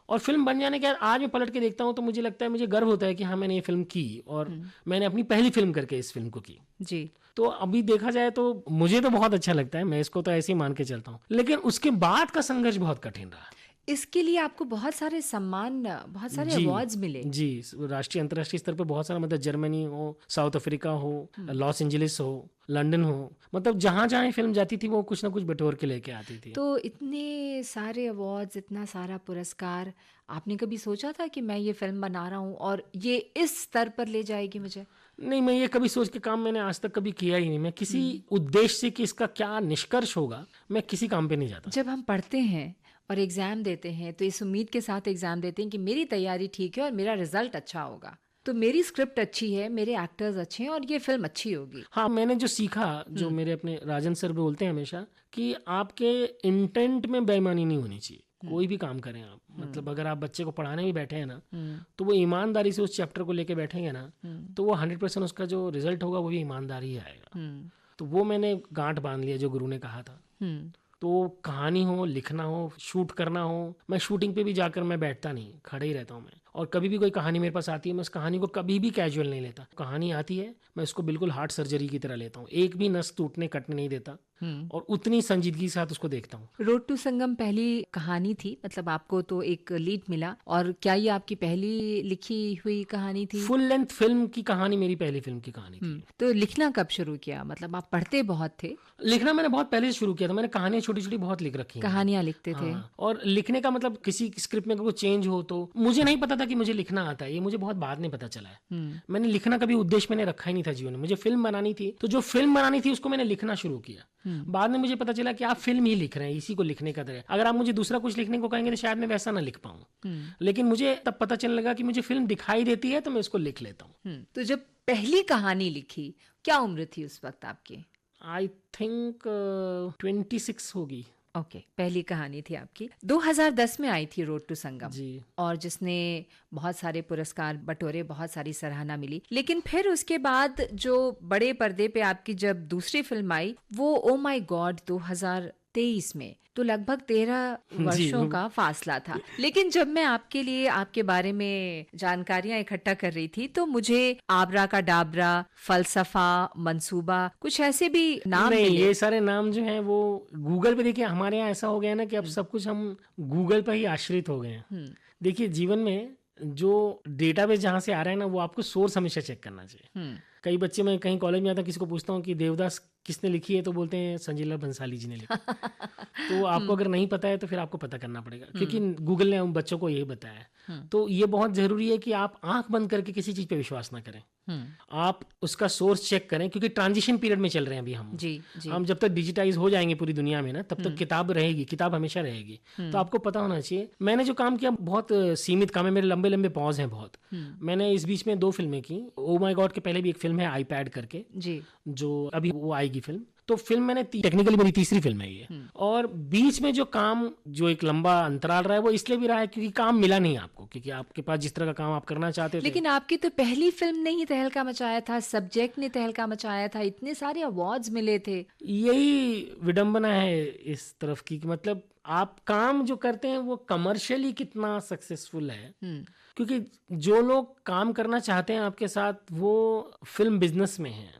और फिल्म बन जाने के बाद आज मैं पलट के देखता हूँ तो मुझे लगता है, मुझे गर्व होता है कि हाँ मैंने ये फिल्म की और मैंने अपनी पहली फिल्म करके इस फिल्म को की। जी, तो अभी देखा जाए तो मुझे तो बहुत अच्छा लगता है, मैं इसको तो ऐसे ही मान के चलता हूँ। लेकिन उसके बाद का संघर्ष बहुत कठिन रहा। इसके लिए आपको बहुत सारे सम्मान, बहुत सारे अवार्ड्स मिले। जी, राष्ट्रीय अंतर्राष्ट्रीय स्तर पर बहुत सारा, मतलब जर्मनी हो, साउथ अफ्रीका हो, लॉस एंजलिस हो, लंदन हो, मतलब जहाँ जहाँ फिल्म जाती थी वो कुछ ना कुछ बटोर के लेके आती थी। तो इतने सारे अवार्ड्स, इतना सारा पुरस्कार, आपने कभी सोचा था कि मैं ये फिल्म बना रहा हूँ और ये इस स्तर पर ले जाएगी मुझे? नहीं, मैं ये कभी सोच के काम मैंने आज तक कभी किया ही नहीं। मैं किसी उद्देश्य से कि इसका क्या निष्कर्ष होगा, मैं किसी काम पे नहीं जाता। जब हम पढ़ते हैं और एग्जाम देते हैं तो इस उम्मीद के साथ एग्जाम देते हैं कि मेरी तैयारी ठीक है और मेरा रिजल्ट अच्छा होगा, तो मेरी स्क्रिप्ट अच्छी है, मेरे एक्टर्स अच्छे हैं और ये फिल्म अच्छी होगी। हाँ, मैंने जो सीखा, जो मेरे अपने राजन सर बोलते हैं हमेशा, कि आपके इंटेंट में बेईमानी नहीं होनी चाहिए। कोई भी काम करें आप, मतलब अगर आप बच्चे को पढ़ाने भी बैठे हैं ना, तो वो ईमानदारी से उस चैप्टर को लेके बैठेंगे ना, तो वो 100% उसका जो रिजल्ट होगा वो भी ईमानदारी ही आएगा। तो वो मैंने गांठ बांध लिया जो गुरु ने कहा था। तो कहानी हो, लिखना हो, शूट करना हो, मैं शूटिंग पे भी जाकर मैं बैठता नहीं, खड़े ही रहता हूँ मैं। और कभी भी कोई कहानी मेरे पास आती है, मैं उस कहानी को कभी भी कैजुअल नहीं लेता। कहानी आती है, मैं उसको बिल्कुल हार्ट सर्जरी की तरह लेता हूँ। एक भी नस टूटने कटने नहीं देता। और उतनी संजीदगी के साथ उसको देखता हूँ। रोड टू संगम पहली कहानी थी, मतलब आपको तो एक लीड मिला, और क्या ये आपकी पहली लिखी हुई कहानी थी? फुल लेंथ फिल्म की कहानी मेरी पहली फिल्म की कहानी थी। तो लिखना कब शुरू किया? मतलब आप पढ़ते बहुत थे, लिखना मैंने बहुत पहले से शुरू किया था। मैंने कहानियां छोटी छोटी बहुत लिख रखी हैं। कहानियां लिखते थे? हाँ, और लिखने का मतलब किसी स्क्रिप्ट में कोई चेंज हो तो मुझे नहीं पता था कि मुझे लिखना आता है, ये मुझे बहुत बाद में पता चला है। मैंने लिखना कभी उद्देश्य मैंने रखा ही नहीं था जीवन में। मुझे फिल्म बनानी थी, तो जो फिल्म बनानी थी उसको मैंने लिखना शुरू किया। बाद में मुझे पता चला कि आप फिल्म ही लिख रहे हैं, इसी को लिखने का तरह। अगर आप मुझे दूसरा कुछ लिखने को कहेंगे तो शायद मैं वैसा ना लिख पाऊं, लेकिन मुझे तब पता चलने लगा कि मुझे फिल्म दिखाई देती है तो मैं उसको लिख लेता हूँ। तो जब पहली कहानी लिखी, क्या उम्र थी उस वक्त आपकी? आई थिंक 26 होगी। ओके, पहली कहानी थी आपकी। 2010 में आई थी रोड टू संगम जी। और जिसने बहुत सारे पुरस्कार बटोरे, बहुत सारी सराहना मिली। लेकिन फिर उसके बाद जो बड़े पर्दे पे आपकी जब दूसरी फिल्म आई वो ओ माय गॉड 2023 में, तो लगभग 13 वर्षों का फासला था। लेकिन जब मैं आपके लिए आपके बारे में जानकारियां इकट्ठा कर रही थी तो मुझे आबरा का डाबरा, फलसफा, मंसूबा, कुछ ऐसे भी नाम नहीं, मिले। ये सारे नाम जो हैं वो गूगल पे, देखिए हमारे यहाँ ऐसा हो गया है ना कि अब सब कुछ हम गूगल पे ही आश्रित हो गए हैं। देखिए जीवन में जो डेटाबेस जहाँ से आ रहा है ना, वो आपको सोर्स हमेशा चेक करना चाहिए। कई बच्चे, मैं कहीं कॉलेज में आता किसी को पूछता हूँ कि देवदास किसने लिखी है, तो बोलते हैं संजय लाल भंसाली जी ने लिखी। तो आपको अगर नहीं पता है तो फिर आपको पता करना पड़ेगा, क्योंकि गूगल ने उन बच्चों को यही बताया। तो ये बहुत जरूरी है कि आप आंख बंद करके किसी चीज पे विश्वास ना करें। आप उसका सोर्स चेक करें, क्योंकि ट्रांजिशन पीरियड में चल रहे हैं अभी हम। जी, जी। हम जब तक डिजिटाइज हो जाएंगे पूरी दुनिया में ना, तब तक किताब रहेगी, किताब हमेशा रहेगी। तो आपको पता होना चाहिए। मैंने जो काम किया बहुत सीमित काम है, मेरे लंबे लंबे पॉज हैं बहुत। मैंने इस बीच में 2 फिल्में की। ओ माय गॉड के पहले भी एक फिल्म है आईपैड करके, जी, जो अभी वो आएगी फिल्म। तो फिल्म मैंने टेक्निकली मेरी तीसरी फिल्म है ये। और बीच में जो काम, जो एक लंबा अंतराल रहा है, वो इसलिए भी रहा है क्योंकि काम मिला नहीं आपको, क्योंकि आपके पास जिस तरह का काम आप करना चाहते थे। लेकिन आपकी तो पहली फिल्म ने ही तहलका मचाया था, सब्जेक्ट ने तहलका मचाया था, इतने सारे अवार्ड्स मिले थे। यही विडंबना है इस तरफ की, कि मतलब आप काम जो करते हैं वो कमर्शियली कितना सक्सेसफुल है। क्योंकि जो लोग काम करना चाहते हैं आपके साथ, वो फिल्म बिजनेस में हैं।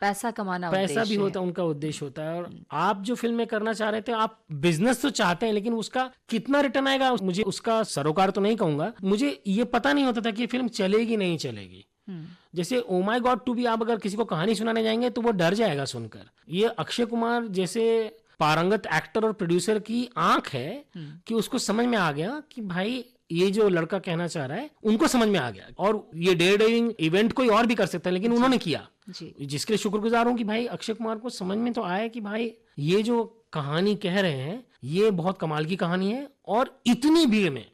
पैसा कमाना पैसा भी उद्देश्य होता है, उनका उद्देश्य होता है। और आप जो फिल्में करना चाह रहे थे, आप बिजनेस तो चाहते हैं, लेकिन उसका कितना रिटर्न आएगा, मुझे उसका सरोकार तो नहीं कहूंगा, मुझे ये पता नहीं होता था कि फिल्म चलेगी नहीं चलेगी। जैसे ओ माय गॉड 2 भी आप अगर किसी को कहानी सुनाने जाएंगे तो वो डर जाएगा सुनकर। ये अक्षय कुमार जैसे पारंगत एक्टर और प्रोड्यूसर की आंख है कि उसको समझ में आ गया कि भाई ये जो लड़का कहना चाह रहा है, उनको समझ में आ गया। और ये डेयरिंग इवेंट कोई और भी कर सकता है, लेकिन उन्होंने किया, जी। जिसके लिए शुक्रगुजार हूं कि भाई अक्षय कुमार को समझ में तो आया कि भाई ये जो कहानी कह रहे हैं ये बहुत कमाल की कहानी है। और इतनी भीड़ में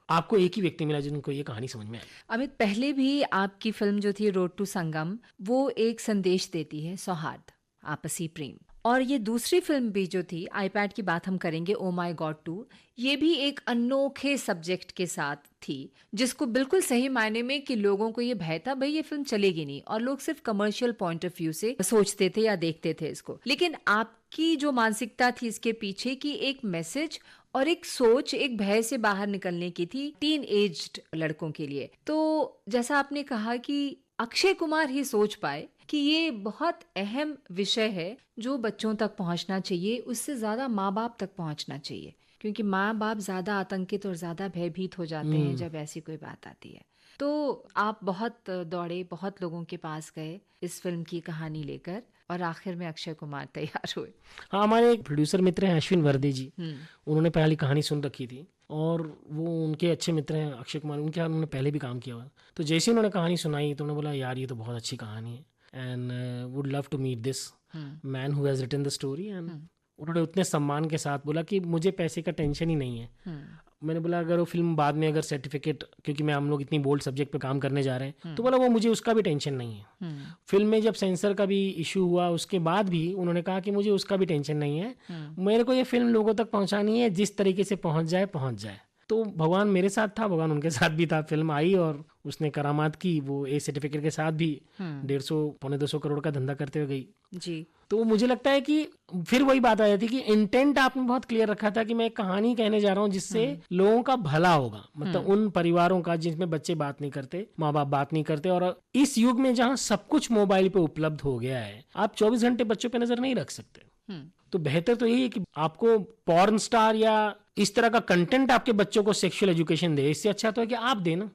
आपको एक ही व्यक्ति मिला जिनको ये कहानी समझ में आई। अमित, पहले भी आपकी फिल्म जो थी रोड टू संगम, वो एक संदेश देती है, सौहार्द, आपसी प्रेम। और ये दूसरी फिल्म भी जो थी, आईपैड की बात हम करेंगे, ओ माय गॉड 2, ये भी एक अनोखे सब्जेक्ट के साथ थी, जिसको बिल्कुल सही मायने में कि लोगों को ये भय था भाई ये फिल्म चलेगी नहीं, और लोग सिर्फ कमर्शियल पॉइंट ऑफ व्यू से सोचते थे या देखते थे इसको। लेकिन आपकी जो मानसिकता थी इसके पीछे की एक मैसेज और एक सोच, एक भय से बाहर निकलने की थी टीन एज्ड लड़कों के लिए। तो जैसा आपने कहा कि अक्षय कुमार ही सोच पाए कि ये बहुत अहम विषय है जो बच्चों तक पहुंचना चाहिए, उससे ज्यादा माँ बाप तक पहुंचना चाहिए, क्योंकि माँ बाप ज्यादा आतंकित और ज्यादा भयभीत हो जाते हैं जब ऐसी कोई बात आती है। तो आप बहुत दौड़े, बहुत लोगों के पास गए इस फिल्म की कहानी लेकर, और आखिर में अक्षय कुमार तैयार हुए। हाँ, हमारे एक प्रोड्यूसर मित्र हैं अश्विन वर्दे जी, उन्होंने पहली कहानी सुन रखी थी और वो उनके अच्छे मित्र हैं अक्षय कुमार, उनके यहाँ उन्होंने पहले भी काम किया हुआ। तो जैसे उन्होंने कहानी सुनाई तो उन्होंने बोला यार ये तो बहुत अच्छी कहानी है and would love to meet this man who has written the story. And उन्होंने उतने सम्मान के साथ बोला कि मुझे पैसे का टेंशन ही नहीं है। मैंने बोला अगर वो फिल्म बाद में अगर सर्टिफिकेट, क्योंकि मैं हम लोग इतनी बोल्ड सब्जेक्ट पे काम करने जा रहे हैं, तो बोला वो मुझे उसका भी टेंशन नहीं है। फिल्म में जब सेंसर का भी इशू हुआ उसके बाद भी उन्होंने कहा कि मुझे उसका भी टेंशन नहीं है, मेरे को ये फिल्म लोगों तक पहुंचानी है, जिस तरीके से पहुंच जाए। तो भगवान मेरे साथ था, भगवान उनके साथ भी था। फिल्म आई और उसने करामात की, वो ए सर्टिफिकेट के साथ भी 150-250 करोड़ का धंधा करते हुए गई जी। तो मुझे लगता है कि फिर वही बात आ जाती है कि इंटेंट आपने बहुत क्लियर रखा था कि मैं एक कहानी कहने जा रहा हूँ जिससे लोगों का भला होगा, मतलब उन परिवारों का जिसमें बच्चे बात नहीं करते, माँ बाप बात नहीं करते। और इस युग में जहाँ सब कुछ मोबाइल पे उपलब्ध हो गया है, आप 24 घंटे बच्चों पे नजर नहीं रख सकते। तो बेहतर तो यही है कि आपको पॉर्न स्टार या इस तरह का कंटेंट आपके बच्चों को सेक्सुअल एजुकेशन दे, इससे अच्छा तो है कि आप देना।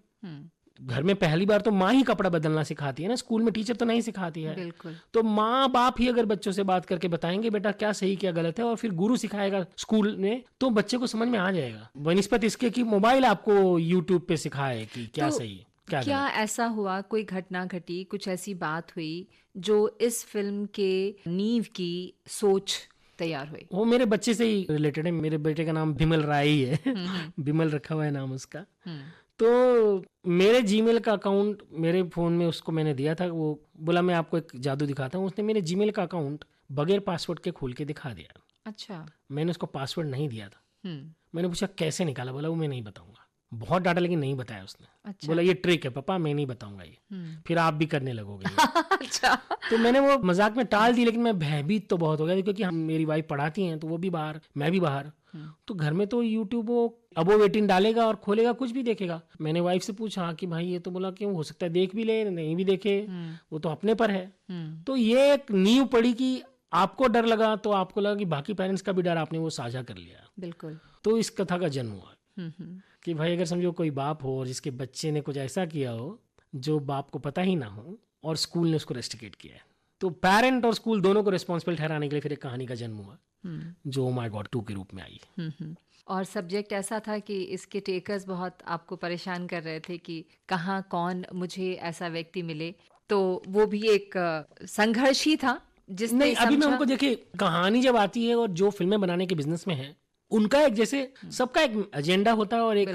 घर में पहली बार तो माँ ही कपड़ा बदलना सिखाती है ना, स्कूल में टीचर तो नहीं सिखाती है। बिल्कुल। तो माँ बाप ही अगर बच्चों से बात करके बताएंगे बेटा क्या सही क्या गलत है, और फिर गुरु सिखाएगा स्कूल में, तो बच्चे को समझ में आ जाएगा, बनिस्पत इसके कि मोबाइल आपको यूट्यूब पे सिखाए कि क्या तो सही क्या क्या गलत। ऐसा हुआ, कोई घटना घटी, कुछ ऐसी बात हुई जो इस फिल्म के नींव की सोच तैयार हुई? वो मेरे बच्चे से ही रिलेटेड है। मेरे बेटे का नाम बिमल राय ही है बिमल रखा हुआ है नाम उसका। तो मेरे जीमेल का अकाउंट मेरे फ़ोन में उसको मैंने दिया था, वो बोला मैं आपको एक जादू दिखाता हूँ। उसने मेरे जीमेल का अकाउंट बगैर पासवर्ड के खोल के दिखा दिया। अच्छा। मैंने उसको पासवर्ड नहीं दिया था। मैंने पूछा कैसे निकाला, बोला वो मैं नहीं बताऊंगा। बहुत डांटा लेकिन नहीं बताया उसने। अच्छा। बोला ये ट्रिक है पापा, मैं नहीं बताऊंगा ये, फिर आप भी करने लगोगे ये। अच्छा। तो मैंने वो मजाक में टाल दी, लेकिन मैं भयभीत तो बहुत हो गया क्योंकि हम मेरी वाइफ पढ़ाती हैं तो वो भी बाहर, मैं भी बाहर। तो घर में तो यूट्यूब वो अबोव 18 डालेगा और खोलेगा कुछ भी देखेगा। मैंने वाइफ से पूछा कि भाई ये तो, बोला क्यों, हो सकता है देख भी ले नहीं भी देखे, वो तो अपने पर है। तो ये एक नींव पड़ी कि आपको डर लगा तो आपको लगा कि बाकी पेरेंट्स का भी डर आपने वो साझा कर लिया। बिल्कुल। तो इस कथा का जन्म हुआ कि भाई अगर समझो कोई बाप हो और जिसके बच्चे ने कुछ ऐसा किया हो जो बाप को पता ही ना हो और स्कूल ने उसको रेस्ट्रिकेट किया है, तो पेरेंट और स्कूल दोनों को रिस्पॉन्सिबल ठहराने के लिए फिर एक कहानी का जन्म हुआ जो ओ माय गॉड 2 के रूप में आई। और सब्जेक्ट ऐसा था कि इसके टेकर्स बहुत आपको परेशान कर रहे थे कि कहाँ कौन मुझे ऐसा व्यक्ति मिले, तो वो भी एक संघर्ष ही था जिसने नहीं, अभी मैं समझा। उनको देखिए, कहानी जब आती है और जो फिल्में बनाने के बिजनेस में है उनका एक जैसे सबका एक एजेंडा होता है और एक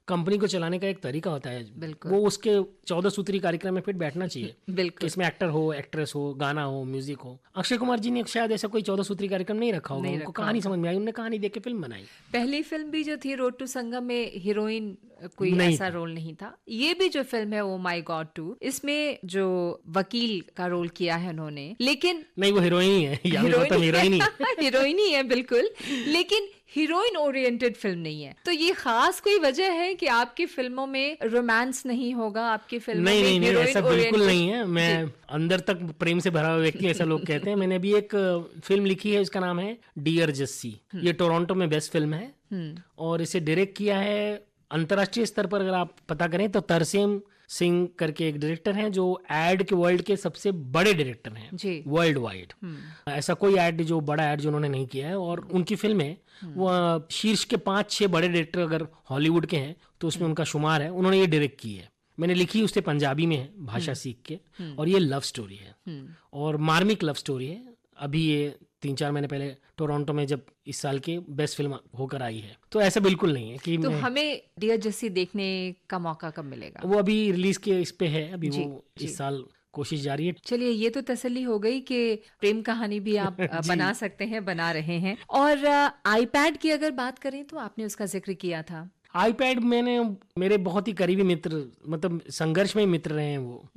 कंपनी को चलाने का एक तरीका होता है। बिल्कुल। वो उसके 14 सूत्री कार्यक्रम में फिट बैठना चाहिए कि बिल्कुल। इसमें एक्टर हो, एक्ट्रेस हो, गाना हो, म्यूजिक हो। अक्षय कुमार जी ने शायद ऐसा कोई 14 सूत्री कार्यक्रम नहीं रखा होगा, उनको कहानी समझ में आई, उन्होंने कहानी देख के फिल्म बनाई। पहली फिल्म भी जो थी रोड टू संगम में हीरोइन कोई नहीं ऐसा रोल नहीं था। ये भी जो फिल्म है ओ माय गॉड 2, इसमें जो वकील का रोल किया है उन्होंने, लेकिन नहीं वो हीरोइन ही है, हीरोइन ही हीरोइन ही है बिल्कुल, लेकिन हीरोइन ओरिएंटेड फिल्म नहीं है। तो ये खास कोई वजह है कि आपकी फिल्मों में रोमांस नहीं होगा, आपकी फिल्मों में नहीं, हीरोइन ऐसा बिल्कुल oriented- नहीं है। मैं अंदर तक प्रेम से भरा हुआ व्यक्ति, ऐसा लोग कहते हैं। मैंने अभी एक फिल्म लिखी है, उसका नाम है डियर जस्सी। ये टोरंटो में बेस्ट फिल्म है और इसे डायरेक्ट किया है अंतर्राष्ट्रीय स्तर पर अगर आप पता करें तो तरसेम सिंह करके एक डायरेक्टर हैं जो एड के वर्ल्ड के सबसे बड़े डायरेक्टर हैं वर्ल्ड वाइड। ऐसा कोई एड जो बड़ा एड जो उन्होंने नहीं किया है, और उनकी फिल्में वो शीर्ष के 5-6 बड़े डायरेक्टर अगर हॉलीवुड के हैं तो उसमें उनका शुमार है। उन्होंने ये डायरेक्ट की है। मैंने लिखी उससे पंजाबी में है, भाषा सीख के, और ये लव स्टोरी है और मार्मिक लव स्टोरी है। अभी ये 3-4 महीने पहले टोरंटो में जब इस साल की बेस्ट फिल्म होकर आई है। तो ऐसा बिल्कुल नहीं है कि तो हमें डियर जस्सी देखने का मौका कब मिलेगा? वो अभी रिलीज के इस पे है, अभी वो इस साल कोशिश जारी है। चलिए, ये तो तसल्ली हो गई कि प्रेम कहानी भी आप बना सकते हैं, बना रहे हैं। और आईपैड की अगर बात करें तो आपने उसका जिक्र किया था। आईपैड मैंने, मेरे बहुत ही करीबी मित्र, मतलब संघर्ष में मित्र रहे हैं वो।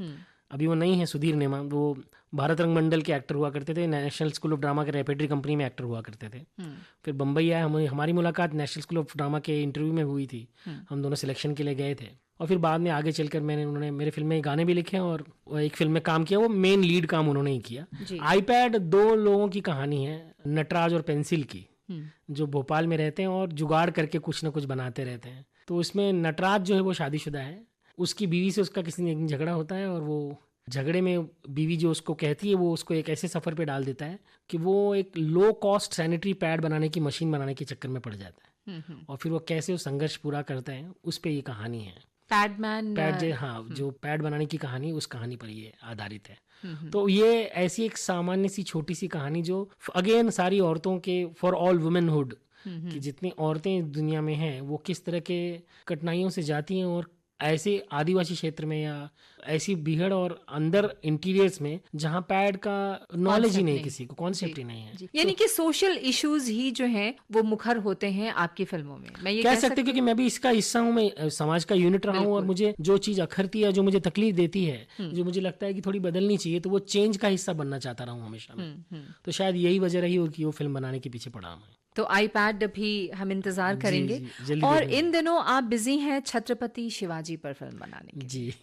अभी वो नहीं है, सुधीर नेमा, वो भारत रंग मंडल के एक्टर हुआ करते थे, नेशनल स्कूल ऑफ ड्रामा के रेपेटरी कंपनी में एक्टर हुआ करते थे। फिर बम्बई आए, हमारी मुलाकात नेशनल स्कूल ऑफ ड्रामा के इंटरव्यू में हुई थी। हम दोनों सिलेक्शन के लिए गए थे और फिर बाद में आगे चलकर उन्होंने मेरे फिल्म में गाने भी लिखे और एक फिल्म में काम किया। वो मेन लीड काम उन्होंने ही किया। आईपैड 2 लोगों की कहानी है, नटराज और पेंसिल की, जो भोपाल में रहते हैं और जुगाड़ करके कुछ ना कुछ बनाते रहते हैं। तो इसमें नटराज जो है वो शादीशुदा है, उसकी बीवी से उसका किसी ने झगड़ा होता है और वो झगड़े में बीवी जो उसको कहती है वो उसको एक ऐसे सफ़र पे डाल देता है कि वो एक लो कॉस्ट सैनिटरी पैड बनाने की मशीन बनाने के चक्कर में पड़ जाता है। और फिर वो कैसे वो संघर्ष पूरा करते हैं, उस पे ये कहानी है। हाँ, जो पैड बनाने की कहानी, उस कहानी पर ये आधारित है। तो ये ऐसी एक सामान्य सी छोटी सी कहानी जो अगेन सारी औरतों के, फॉर ऑल वुमेनहुड, कि जितनी औरतें दुनिया में हैं वो किस तरह के कठिनाइयों से जाती हैं और ऐसे आदिवासी क्षेत्र में या ऐसी बीहड़ और अंदर इंटीरियर्स में जहां पैड का नॉलेज ही नहीं, किसी को कॉन्सेप्ट ही नहीं है। यानी कि सोशल इश्यूज ही जो हैं वो मुखर होते हैं आपकी फिल्मों में, मैं ये कह सकते क्योंकि मैं भी इसका हिस्सा हूँ, मैं समाज का यूनिट रहा हूँ और मुझे जो चीज अखरती है, जो मुझे तकलीफ देती है, जो मुझे लगता है कि थोड़ी बदलनी चाहिए, तो वो चेंज का हिस्सा बनना चाहता रहा हूँ हमेशा में। तो शायद यही वजह रही कि वो फिल्म बनाने के पीछे पड़ा हूँ। तो आईपैड भी हम इंतजार करेंगे। और इन दिनों आप बिजी हैं छत्रपति शिवाजी पर फिल्म बनाने के। जी।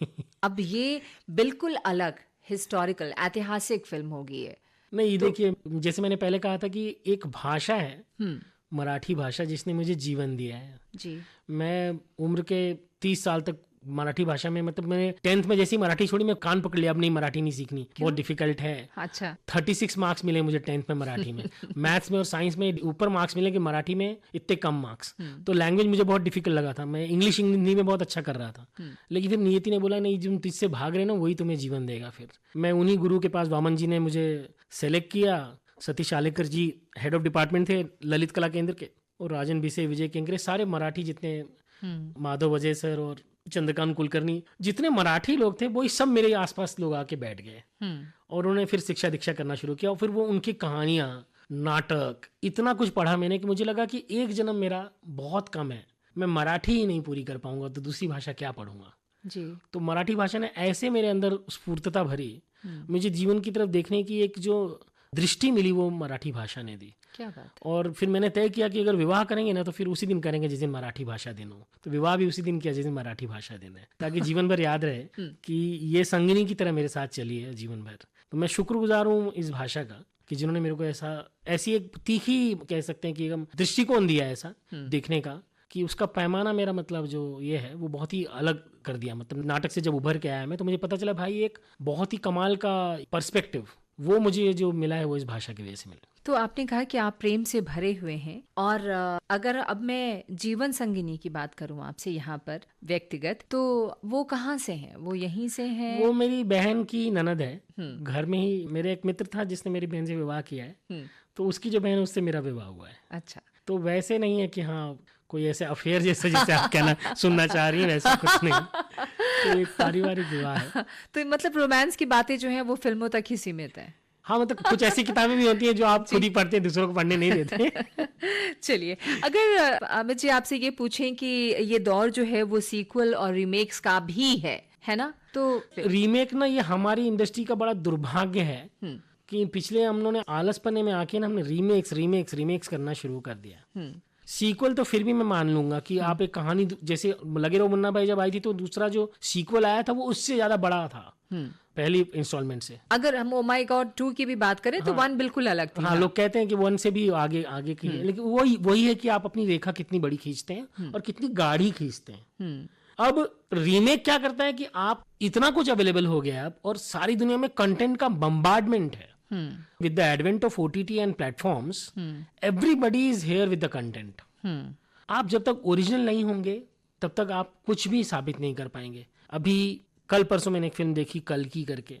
अब ये बिल्कुल अलग हिस्टोरिकल, ऐतिहासिक फिल्म होगी ये। नहीं देखिए, जैसे मैंने पहले कहा था कि एक भाषा है हम्म, मराठी भाषा जिसने मुझे जीवन दिया है। जी। मैं उम्र के 30 साल तक मराठी भाषा में, मतलब मैंने 10th में जैसी मराठी छोड़ी मैं कान पकड़ लिया, अब नहीं मराठी नहीं सीखनी, बहुत डिफिकल्ट है। अच्छा। 36 मार्क्स मिले मुझे 10th में मराठी में। मैथ्स में और साइंस में ऊपर मार्क्स मिले कि मराठी में इतने कम मार्क्स। तो लैंग्वेज मुझे बहुत डिफिकल्ट लगा था। मैं इंग्लिश हिंदी में बहुत अच्छा कर रहा था, लेकिन फिर नियति ने बोला नहीं, तुम तुझसे भाग रहे ना वही तुम्हें जीवन देगा। फिर मैं उन्हीं गुरु के पास, वामन जी ने मुझे सेलेक्ट किया। सतीश आलेकर जी हेड ऑफ डिपार्टमेंट थे ललित कला केंद्र के, और राजन बिसे, विजय केंकरे, सारे मराठी जितने, माधव वजय सर और चंद्रकांत कुलकर्णी, जितने मराठी लोग थे वही सब मेरे आसपास लोग आके बैठ गए। और उन्होंने फिर शिक्षा दीक्षा करना शुरू किया। और फिर वो उनकी कहानियाँ, नाटक, इतना कुछ पढ़ा मैंने कि मुझे लगा कि एक जन्म मेरा बहुत कम है, मैं मराठी ही नहीं पूरी कर पाऊंगा तो दूसरी भाषा क्या पढ़ूंगा। जी। तो मराठी भाषा ने ऐसे मेरे अंदर स्फूर्तता भरी, मुझे जीवन की तरफ देखने की एक जो दृष्टि मिली वो मराठी भाषा ने दी। क्या बात। और फिर मैंने तय किया कि अगर विवाह करेंगे ना तो फिर उसी दिन करेंगे जिस दिन मराठी भाषा दिन हो। तो विवाह भी उसी दिन किया जिस दिन मराठी भाषा दिन है, ताकि जीवन भर याद रहे कि ये संगिनी की तरह मेरे साथ चली है जीवन भर। तो मैं शुक्रगुजार हूँ इस भाषा का कि जिन्होंने मेरे को ऐसी एक तीखी, कह सकते हैं कि एकदम दृष्टिकोण दिया ऐसा देखने का, कि उसका पैमाना, मेरा मतलब जो ये है वो बहुत ही अलग कर दिया। मतलब नाटक से जब उभर के आया मैं, तो मुझे पता चला भाई एक बहुत ही कमाल का पर्सपेक्टिव वो मुझे जो मिला है वो इस भाषा की वजह से मिला। तो आपने कहा कि आप प्रेम से भरे हुए हैं, और अगर अब मैं जीवन संगिनी की बात करूं आपसे यहाँ पर व्यक्तिगत, तो वो कहाँ से हैं? वो यहीं से हैं? वो मेरी बहन की ननद है। घर में ही मेरे एक मित्र था जिसने मेरी बहन से विवाह किया है, तो उसकी जो बहन, उससे मेरा विवाह हुआ है। अच्छा। तो वैसे नहीं है कि हाँ कोई ऐसे अफेयर जैसे जिसे आप कहना सुनना चाह रही हैं, वैसा कुछ नहीं। तो एक पारिवारिक विवाह है। तो मतलब रोमांस की बातें जो हैं वो फिल्मों तक ही सीमित है। हाँ, मतलब कुछ ऐसी किताबें भी होती हैं जो आप खुद ही पढ़ते हैं, दूसरों को पढ़ने नहीं देते। चलिए, अगर अमित जी आपसे ये पूछें कि ये दौर जो है वो सीक्वल और रीमेक्स का भी है ना? तो रीमेक ना, ये हमारी इंडस्ट्री का बड़ा दुर्भाग्य है कि पिछले हम लोगों ने आलसपने में आके ना हमने रीमेक्स करना शुरू कर दिया। सीक्वल तो फिर भी मैं मान लूंगा कि आप एक कहानी, जैसे लगे रहो मुन्ना भाई जब आई थी तो दूसरा जो सीक्वल आया था वो उससे ज्यादा बड़ा था पहली इंस्टॉलमेंट से। अगर हम ओ माय गॉड 2 की भी बात करें तो 1 बिल्कुल अलग थी। हाँ, लोग कहते हैं कि 1 से भी आगे की है, लेकिन वही है कि आप अपनी रेखा कितनी बड़ी खींचते हैं और कितनी गाढ़ी खींचते हैं। अब रीमेक क्या करता है कि आप, इतना कुछ अवेलेबल हो गया अब, और सारी दुनिया में कंटेंट का बम्बार्डमेंट है। With the advent of OTT and platforms, everybody is here with the content. आप जब तक ओरिजिनल नहीं होंगे तब तक आप कुछ भी साबित नहीं कर पाएंगे। अभी कल परसों मैंने एक फिल्म देखी, कल की करके,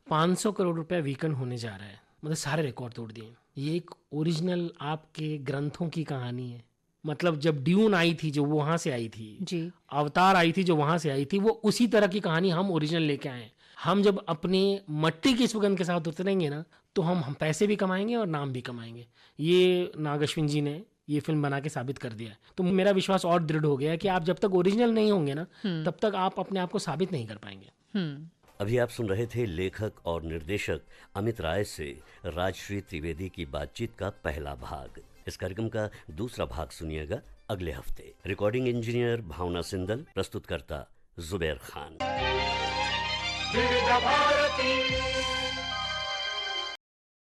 500 करोड़ रुपए वीकेंड होने जा रहा है, मतलब सारे रिकॉर्ड तोड़ दिए। ये एक ओरिजिनल आपके ग्रंथों की कहानी है। मतलब जब ड्यून आई थी जो वहां से आई थी जी, अवतार आई थी जो वहां से आई थी, वो उसी तरह की कहानी हम ओरिजिनल लेके आए। हम जब अपने मट्टी की सुगंध के साथ उतरेंगे ना तो हम पैसे भी कमाएंगे और नाम भी कमाएंगे। ये नाग अश्विन जी ने ये फिल्म बना के साबित कर दिया है। तो मेरा विश्वास और दृढ़ हो गया है कि आप जब तक ओरिजिनल नहीं होंगे ना तब तक आप अपने आप को साबित नहीं कर पाएंगे। अभी आप सुन रहे थे लेखक और निर्देशक अमित राय से राजश्री त्रिवेदी की बातचीत का पहला भाग। इस कार्यक्रम का दूसरा भाग सुनिएगा अगले हफ्ते। रिकॉर्डिंग इंजीनियर भावना सिंदल, प्रस्तुतकर्ता जुबैर खान। विविध भारती